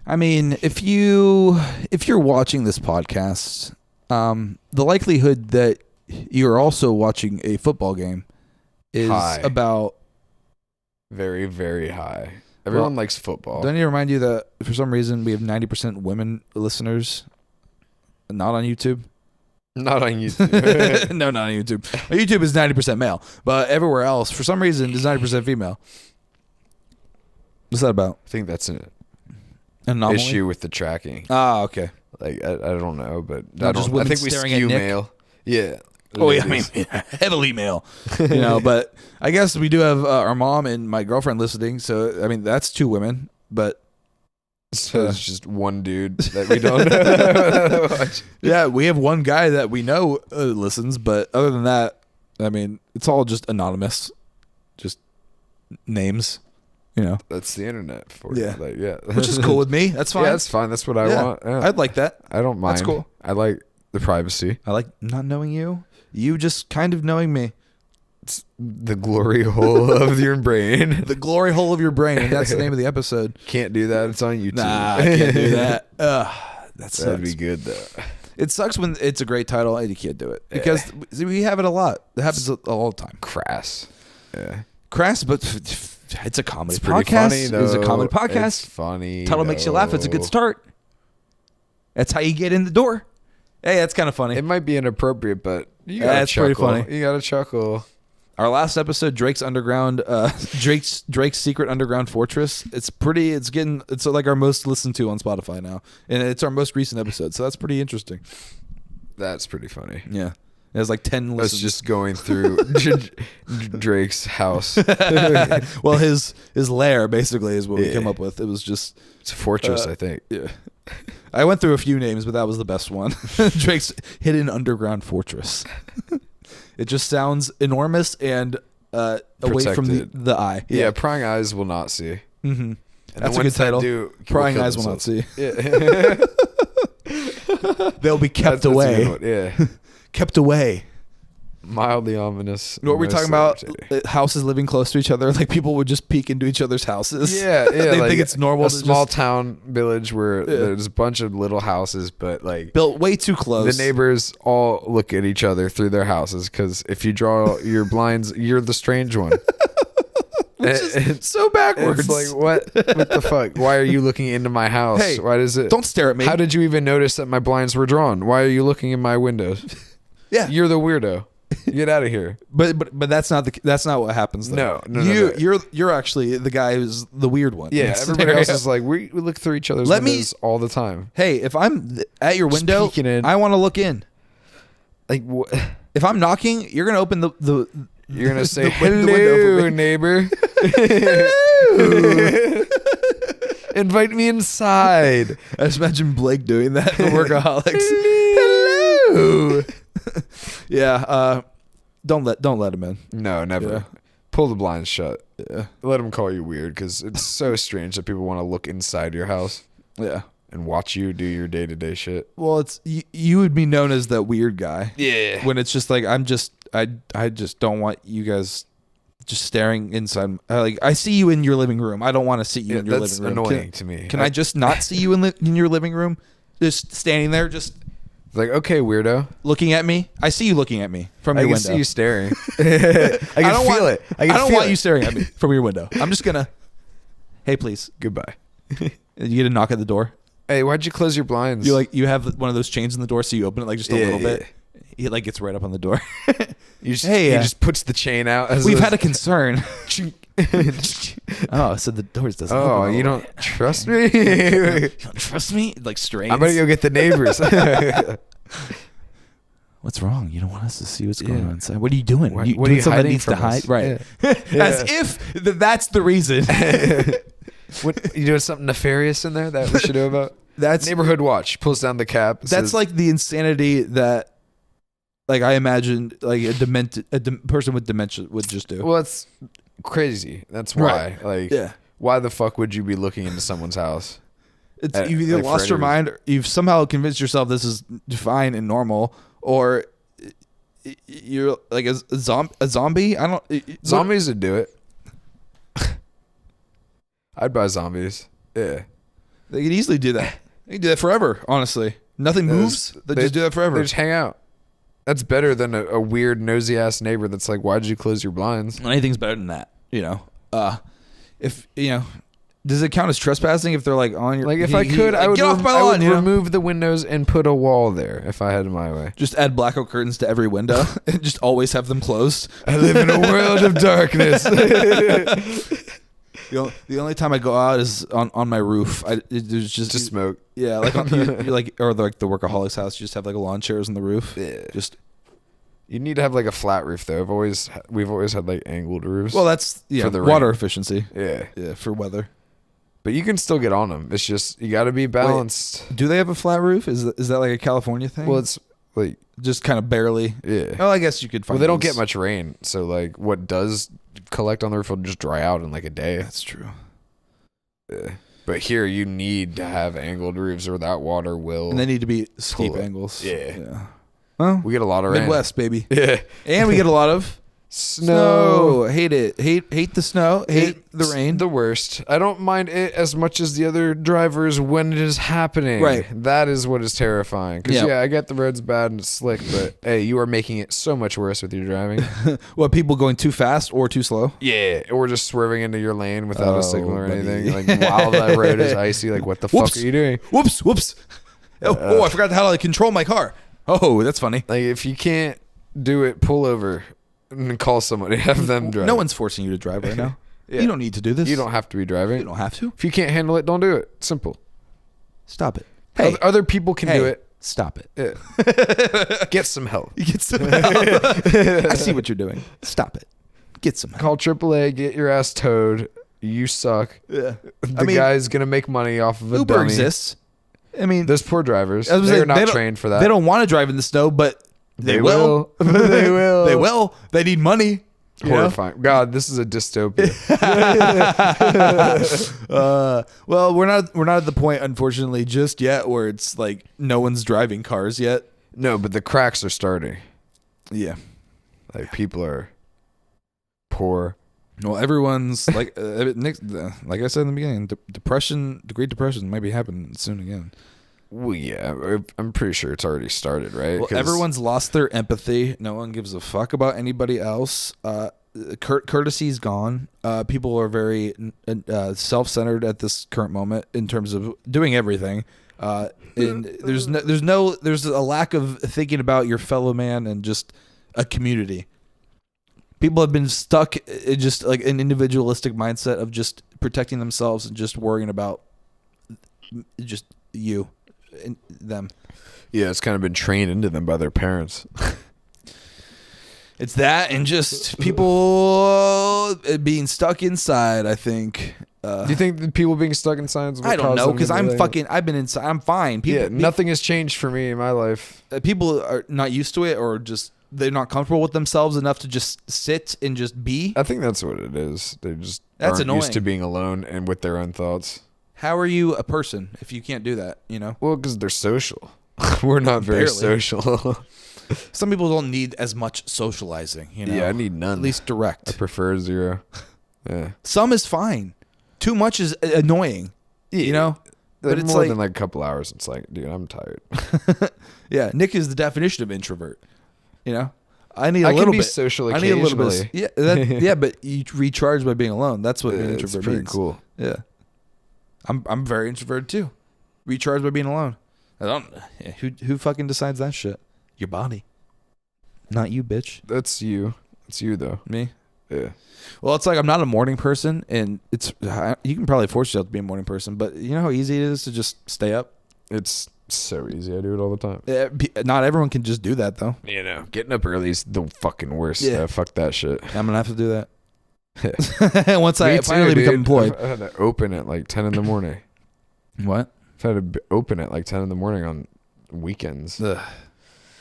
Speaker 1: I mean, if you're watching this podcast, the likelihood that you're also watching a football game is
Speaker 2: high.
Speaker 1: about
Speaker 2: Very, very high. Everyone likes football.
Speaker 1: Don't I need to remind you that for some reason we have 90% women listeners, not on YouTube?
Speaker 2: Not on YouTube.
Speaker 1: No, not on YouTube. YouTube is 90% male, but everywhere else, for some reason, is 90% female. What's that about?
Speaker 2: I think that's an
Speaker 1: Anomaly?
Speaker 2: issue with the tracking.
Speaker 1: Ah, okay.
Speaker 2: Like I don't know, but
Speaker 1: Not just women
Speaker 2: I think we
Speaker 1: staring at
Speaker 2: skew
Speaker 1: Nick?
Speaker 2: male. Yeah.
Speaker 1: Oh yeah, I mean heavily male, But I guess we do have our mom and my girlfriend listening, so I mean that's two women, but
Speaker 2: so it's just one dude that we don't know.
Speaker 1: Yeah, we have one guy that we know listens, but other than that, I mean it's all just anonymous, just names,
Speaker 2: That's the internet for
Speaker 1: Yeah.
Speaker 2: you. Like, yeah,
Speaker 1: which is cool with me. That's fine.
Speaker 2: Yeah, that's fine. That's what I want. Yeah.
Speaker 1: I'd like that.
Speaker 2: I don't mind.
Speaker 1: That's cool.
Speaker 2: I like the privacy.
Speaker 1: I like not knowing you. You just kind of knowing me.
Speaker 2: It's the glory hole of your brain.
Speaker 1: The glory hole of your brain. And that's the name of the episode.
Speaker 2: Can't do that. It's on YouTube.
Speaker 1: Nah, I can't do that.
Speaker 2: That'd be good though.
Speaker 1: It sucks when it's a great title and you can't do it because we have it a lot. It happens all the time.
Speaker 2: Crass. Yeah.
Speaker 1: Crass, but it's a comedy
Speaker 2: It's pretty
Speaker 1: podcast.
Speaker 2: funny, though.
Speaker 1: It's a comedy podcast.
Speaker 2: It's funny.
Speaker 1: Title makes you laugh. It's a good start. That's how you get in the door. Hey, that's kind of funny.
Speaker 2: It might be inappropriate, but you gotta
Speaker 1: That's pretty
Speaker 2: chuckle.
Speaker 1: funny.
Speaker 2: You gotta chuckle.
Speaker 1: Our last episode, Drake's Secret Underground Fortress. It's like our most listened to on Spotify now, and it's our most recent episode. So that's pretty interesting.
Speaker 2: That's pretty funny.
Speaker 1: Yeah, it has like 10
Speaker 2: Us
Speaker 1: listens.
Speaker 2: just going through Drake's house.
Speaker 1: Well, his lair basically is what we came up with. It was just
Speaker 2: It's a fortress, I think.
Speaker 1: yeah. I went through a few names, but that was the best one. Drake's Hidden Underground Fortress. It just sounds enormous and away from the eye.
Speaker 2: Yeah, prying eyes will not see.
Speaker 1: Mm-hmm.
Speaker 2: And
Speaker 1: That's
Speaker 2: the
Speaker 1: a good
Speaker 2: ones that
Speaker 1: title.
Speaker 2: do
Speaker 1: Prying
Speaker 2: kill
Speaker 1: eyes will not
Speaker 2: themselves.
Speaker 1: see.
Speaker 2: Yeah.
Speaker 1: They'll be kept
Speaker 2: That's a
Speaker 1: away.
Speaker 2: good one. Yeah.
Speaker 1: Kept away.
Speaker 2: Mildly ominous.
Speaker 1: What were we talking
Speaker 2: most
Speaker 1: about?
Speaker 2: city.
Speaker 1: Houses living close to each other. Like people would just peek into each other's houses.
Speaker 2: Yeah,
Speaker 1: They
Speaker 2: like
Speaker 1: think it's normal
Speaker 2: A
Speaker 1: to
Speaker 2: small
Speaker 1: just
Speaker 2: town village where there's a bunch of little houses, but like
Speaker 1: built way too close.
Speaker 2: the neighbors all look at each other through their houses because if you draw your blinds, you're the strange one.
Speaker 1: Which is so backwards.
Speaker 2: It's like what the fuck? Why are you looking into my house?
Speaker 1: Hey,
Speaker 2: why does it?
Speaker 1: Don't stare at me.
Speaker 2: How did you even notice that my blinds were drawn? Why are you looking in my windows?
Speaker 1: Yeah,
Speaker 2: You're the weirdo. Get out of here.
Speaker 1: but that's not what happens. Though.
Speaker 2: No.
Speaker 1: You're actually the guy who's the weird one.
Speaker 2: Yeah,
Speaker 1: It's
Speaker 2: everybody
Speaker 1: very-
Speaker 2: else is like we look through each other's windows all the time.
Speaker 1: Hey, if I'm at your window,
Speaker 2: peeking in.
Speaker 1: I want to look in.
Speaker 2: Like what?
Speaker 1: If I'm knocking, you're gonna open the
Speaker 2: You're gonna say
Speaker 1: the window for
Speaker 2: hello,
Speaker 1: me.
Speaker 2: neighbor.
Speaker 1: Hello.
Speaker 2: Invite me inside.
Speaker 1: I just imagine Blake doing that in Workaholics.
Speaker 2: Hello.
Speaker 1: Yeah, don't let him in.
Speaker 2: No, never.
Speaker 1: Yeah.
Speaker 2: Pull the blinds shut.
Speaker 1: Yeah,
Speaker 2: Let them call you weird because it's so strange that people want to look inside your house
Speaker 1: yeah.
Speaker 2: and watch you do your day-to-day shit.
Speaker 1: Well, it's you would be known as that weird guy.
Speaker 2: Yeah.
Speaker 1: When it's just like I just don't want you guys just staring inside. Like I see you in your living room. I don't want to see you in your
Speaker 2: That's
Speaker 1: living room.
Speaker 2: annoying to me.
Speaker 1: Can I just not see you in your living room? Just standing there, just
Speaker 2: Like, okay, weirdo.
Speaker 1: looking at me. I see you looking at me from
Speaker 2: I
Speaker 1: your
Speaker 2: can
Speaker 1: window.
Speaker 2: see you staring. I can feel
Speaker 1: want,
Speaker 2: it.
Speaker 1: I don't
Speaker 2: feel
Speaker 1: want
Speaker 2: it.
Speaker 1: you staring at me from your window. I'm just gonna. Hey, please.
Speaker 2: Goodbye.
Speaker 1: You get a knock at the door.
Speaker 2: Hey, why'd you close your blinds?
Speaker 1: You have one of those chains in the door, so you open it like just a little bit. He like gets right up on the door.
Speaker 2: He just puts the chain out.
Speaker 1: We've had a concern. Oh, so the doors doesn't open.
Speaker 2: Oh, you don't trust me?
Speaker 1: You don't trust me? Like strains.
Speaker 2: I'm gonna go get the neighbors.
Speaker 1: What's wrong? You don't want us to see what's going on inside. What are you doing?
Speaker 2: What
Speaker 1: doing
Speaker 2: are you
Speaker 1: something
Speaker 2: hiding
Speaker 1: needs
Speaker 2: from
Speaker 1: to hide?
Speaker 2: us?
Speaker 1: Right.
Speaker 2: Yeah.
Speaker 1: As if that's the reason.
Speaker 2: What, you doing something nefarious in there that we should know about?
Speaker 1: That's
Speaker 2: neighborhood watch. Pulls down the cap.
Speaker 1: That's
Speaker 2: says,
Speaker 1: like the insanity that, like, I imagine like a person with dementia would just do.
Speaker 2: Well, it's crazy. That's why.
Speaker 1: Right.
Speaker 2: Like, why the fuck would you be looking into someone's house?
Speaker 1: You've either lost your mind, or you've somehow convinced yourself this is fine and normal, or you're like a zombie. I don't.
Speaker 2: Zombies would do it. I'd buy zombies. Yeah,
Speaker 1: they could easily do that. They can do that forever. Honestly, nothing moves. They just do that forever.
Speaker 2: They just hang out. That's better than a weird nosy ass neighbor that's like, "Why did you close your blinds?"
Speaker 1: Anything's better than that. If does it count as trespassing if they're like on your?
Speaker 2: Like if I could, I would
Speaker 1: get off my lawn.
Speaker 2: Remove the windows and put a wall there if I had my way.
Speaker 1: Just add blackout curtains to every window and just always have them closed.
Speaker 2: I live in a world of darkness.
Speaker 1: The only time I go out is on my roof. There's just
Speaker 2: smoke.
Speaker 1: Yeah, like or like the workaholics house. You just have like lawn chairs on the roof.
Speaker 2: Yeah.
Speaker 1: Just
Speaker 2: you need to have like a flat roof though. We've always had like angled roofs.
Speaker 1: Well, that's
Speaker 2: for the
Speaker 1: water
Speaker 2: rain.
Speaker 1: efficiency.
Speaker 2: Yeah,
Speaker 1: for weather.
Speaker 2: But you can still get on them. It's just you got to be balanced.
Speaker 1: Wait, do they have a flat roof? Is that like a California thing?
Speaker 2: Well, it's like
Speaker 1: just kind of barely.
Speaker 2: Yeah.
Speaker 1: Oh, I guess you could find.
Speaker 2: Well, they don't get much rain, so like what does collect on the roof will just dry out in like a day.
Speaker 1: That's true.
Speaker 2: Yeah. But here you need to have angled roofs, or that water will.
Speaker 1: And they need to be steep angles.
Speaker 2: Yeah.
Speaker 1: Well,
Speaker 2: we get a lot of rain.
Speaker 1: Midwest, baby.
Speaker 2: Yeah.
Speaker 1: And we get a lot of snow. Hate it. Hate the snow. Hate the rain.
Speaker 2: The worst. I don't mind it as much as the other drivers when it is happening.
Speaker 1: Right.
Speaker 2: That is what is terrifying. Because I get the road's bad and it's slick, but hey, you are making it so much worse with your driving.
Speaker 1: What, people going too fast or too slow?
Speaker 2: Yeah. Or just swerving into your lane without a signal or anything. Like while that road is icy, like what the fuck are you doing?
Speaker 1: Whoops. Oh, I forgot how to control my car. Oh, that's funny.
Speaker 2: Like if you can't do it, pull over. And call somebody, have them drive.
Speaker 1: No one's forcing you to drive right now.
Speaker 2: Yeah.
Speaker 1: You don't need to do this.
Speaker 2: You don't have to be driving.
Speaker 1: You don't have to.
Speaker 2: If you can't handle it, don't do it. Simple.
Speaker 1: Stop it. Hey,
Speaker 2: other people can do it.
Speaker 1: Stop it.
Speaker 2: Yeah. Get some help.
Speaker 1: Get some help. I see what you're doing. Stop it. Get some help.
Speaker 2: Call AAA. Get your ass towed. You suck.
Speaker 1: Yeah.
Speaker 2: The guy's gonna make money off of a
Speaker 1: Uber
Speaker 2: dummy.
Speaker 1: exists. I mean,
Speaker 2: those poor drivers. They're not trained for that.
Speaker 1: They don't want to drive in the snow, but they
Speaker 2: will. They will.
Speaker 1: They will. They need money.
Speaker 2: Horrifying. God, this is a dystopia.
Speaker 1: Well, we're not at the point, unfortunately, just yet where it's like no one's driving cars yet.
Speaker 2: No, but the cracks are starting.
Speaker 1: Yeah.
Speaker 2: Like people are poor.
Speaker 1: Well, everyone's like like I said in the beginning, depression, the Great Depression might be happening soon again.
Speaker 2: Well, yeah, I'm pretty sure it's already started, right?
Speaker 1: Well, everyone's lost their empathy. No one gives a fuck about anybody else. Courtesy's gone. People are very self-centered at this current moment in terms of doing everything. And there's a lack of thinking about your fellow man and just a community. People have been stuck in just like an individualistic mindset of just protecting themselves and just worrying about just you and them.
Speaker 2: Yeah, it's kind of been trained into them by their parents.
Speaker 1: It's that and just people being stuck inside, I think.
Speaker 2: Do you think the people being stuck inside is what
Speaker 1: I don't know, because
Speaker 2: I've
Speaker 1: been inside. I'm fine.
Speaker 2: Nothing has changed for me in my life.
Speaker 1: People are not used to it, or just they're not comfortable with themselves enough to just sit and just be.
Speaker 2: I think that's what it is. They just
Speaker 1: aren't
Speaker 2: annoying. Used to being alone and with their own thoughts.
Speaker 1: How are you a person if you can't do that, you know?
Speaker 2: Well, because they're social. We're not very social.
Speaker 1: Some people don't need as much socializing, you know?
Speaker 2: Yeah, I need none.
Speaker 1: At least direct.
Speaker 2: I prefer 0. Yeah.
Speaker 1: Some is fine. Too much is annoying, you know?
Speaker 2: But it's more than like a couple hours. It's like, dude, I'm tired.
Speaker 1: Yeah, Nick is the definition of introvert. You know? I need a little bit. I can be
Speaker 2: social occasionally.
Speaker 1: I need a little bit. Yeah, but you recharge by being alone. That's what an introvert means.
Speaker 2: Pretty cool.
Speaker 1: Yeah. I'm very introverted too. recharge by being alone. I don't. Who fucking decides that shit? Your body, not you, bitch.
Speaker 2: That's you. It's you though.
Speaker 1: Me.
Speaker 2: Yeah.
Speaker 1: Well, it's like I'm not a morning person, and you can probably force yourself to be a morning person, but you know how easy it is to just stay up.
Speaker 2: It's so easy. I do it all the time.
Speaker 1: Not everyone can just do that though.
Speaker 2: You know, getting up early is the fucking worst.
Speaker 1: Yeah.
Speaker 2: Fuck that shit.
Speaker 1: I'm gonna have to do that. Once I finally become employed.
Speaker 2: I had to open at like 10 in the morning.
Speaker 1: What?
Speaker 2: I had to open at like 10 in the morning on weekends.
Speaker 1: Ugh.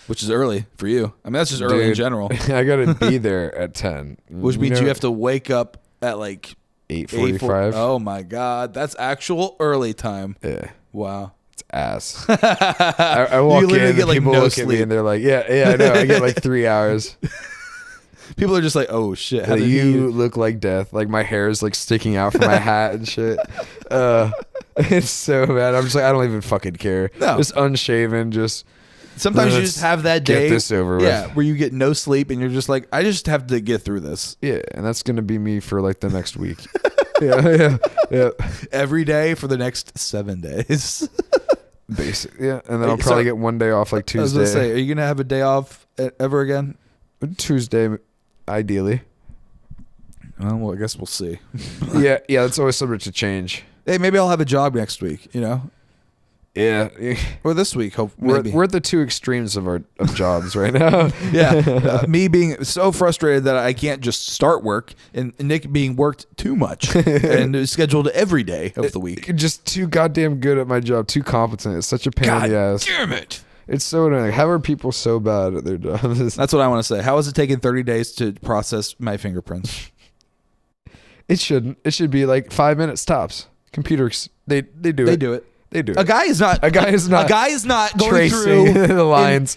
Speaker 1: Which is early for you. I mean, that's just early in general.
Speaker 2: I gotta be there at 10.
Speaker 1: Which means you have to wake up at like
Speaker 2: 8:45.
Speaker 1: Oh my god, that's actual early time.
Speaker 2: Yeah.
Speaker 1: Wow.
Speaker 2: It's ass. I walk in and like people look at me and they're like, yeah, I know. I get like 3 hours.
Speaker 1: People are just like, oh shit. How
Speaker 2: like, you look like death. Like my hair is like sticking out from my hat and shit. It's so bad. I'm just like, I don't even fucking care. No. Just unshaven, just...
Speaker 1: Sometimes you just have that day.
Speaker 2: Get this over with.
Speaker 1: Yeah, where you get no sleep and you're just like, I just have to get through this.
Speaker 2: Yeah, and that's going to be me for like the next week. Yeah.
Speaker 1: Every day for the next 7 days.
Speaker 2: Basically, yeah. And then I'll probably get one day off like Tuesday.
Speaker 1: I was going to say, are you going to have a day off ever again?
Speaker 2: Tuesday, ideally.
Speaker 1: Well, I guess we'll see.
Speaker 2: Yeah, it's always subject to change.
Speaker 1: Hey, maybe I'll have a job next week, you know?
Speaker 2: Yeah.
Speaker 1: Or this week,
Speaker 2: we're at the two extremes of jobs right now.
Speaker 1: Yeah. Me being so frustrated that I can't just start work, and Nick being worked too much and scheduled every day of the week.
Speaker 2: Just too goddamn good at my job, too competent. It's such a pain in the ass.
Speaker 1: Damn it.
Speaker 2: It's so annoying. How are people so bad at their jobs?
Speaker 1: That's what I want to say. How has it taken 30 days to process my fingerprints?
Speaker 2: It shouldn't. It should be like 5 minutes tops. Computers, they do it.
Speaker 1: They do it.
Speaker 2: They do it.
Speaker 1: A guy is not going
Speaker 2: tracing
Speaker 1: through
Speaker 2: the lines.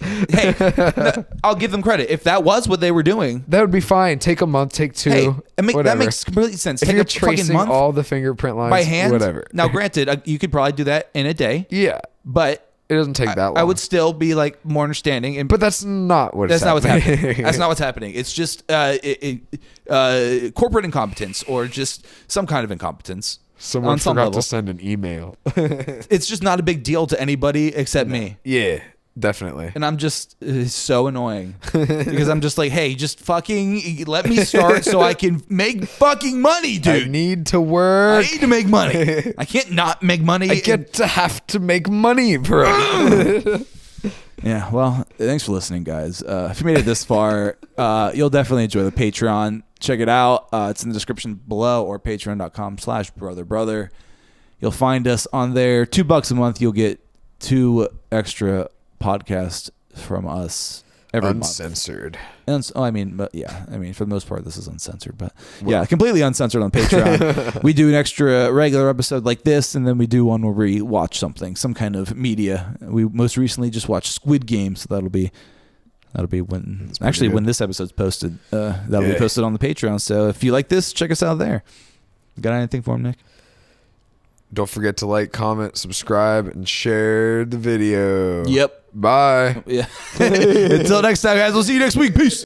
Speaker 1: I'll give them credit. If that was what they were doing,
Speaker 2: that would be fine. Take a month, take two.
Speaker 1: That makes complete sense.
Speaker 2: If
Speaker 1: take
Speaker 2: you're
Speaker 1: a
Speaker 2: tracing
Speaker 1: month
Speaker 2: all the fingerprint lines
Speaker 1: by hand,
Speaker 2: whatever.
Speaker 1: Now, granted, you could probably do that in a day.
Speaker 2: Yeah,
Speaker 1: but
Speaker 2: it doesn't take that long.
Speaker 1: I would still be like more understanding.
Speaker 2: But that's not what's
Speaker 1: happening. That's not what's happening. It's just corporate incompetence or just some kind of incompetence.
Speaker 2: Someone forgot to send an email.
Speaker 1: It's just not a big deal to anybody except me.
Speaker 2: Yeah, definitely.
Speaker 1: And I'm just so annoying because I'm just like, hey, just fucking let me start so I can make fucking money, dude.
Speaker 2: I need to work.
Speaker 1: I need to make money. I can't not make money.
Speaker 2: I have to make money, bro.
Speaker 1: Yeah, well, thanks for listening, guys. If you made it this far, you'll definitely enjoy the Patreon. Check it out. It's in the description below or patreon.com/BrotherBrother. You'll find us on there. $2 a month. You'll get 2 extra podcasts from us every
Speaker 2: uncensored.
Speaker 1: month. For the most part, this is uncensored, but yeah, completely uncensored on Patreon. We do an extra regular episode like this, and then we do one where we watch something, some kind of media. We most recently just watched Squid Game, so that'll be when this episode's posted. That'll be posted on the Patreon. So if you like this, check us out there. Got anything for him, Nick?
Speaker 2: Don't forget to like, comment, subscribe, and share the video.
Speaker 1: Yep.
Speaker 2: Bye.
Speaker 1: Yeah. Until next time, guys. We'll see you next week. Peace.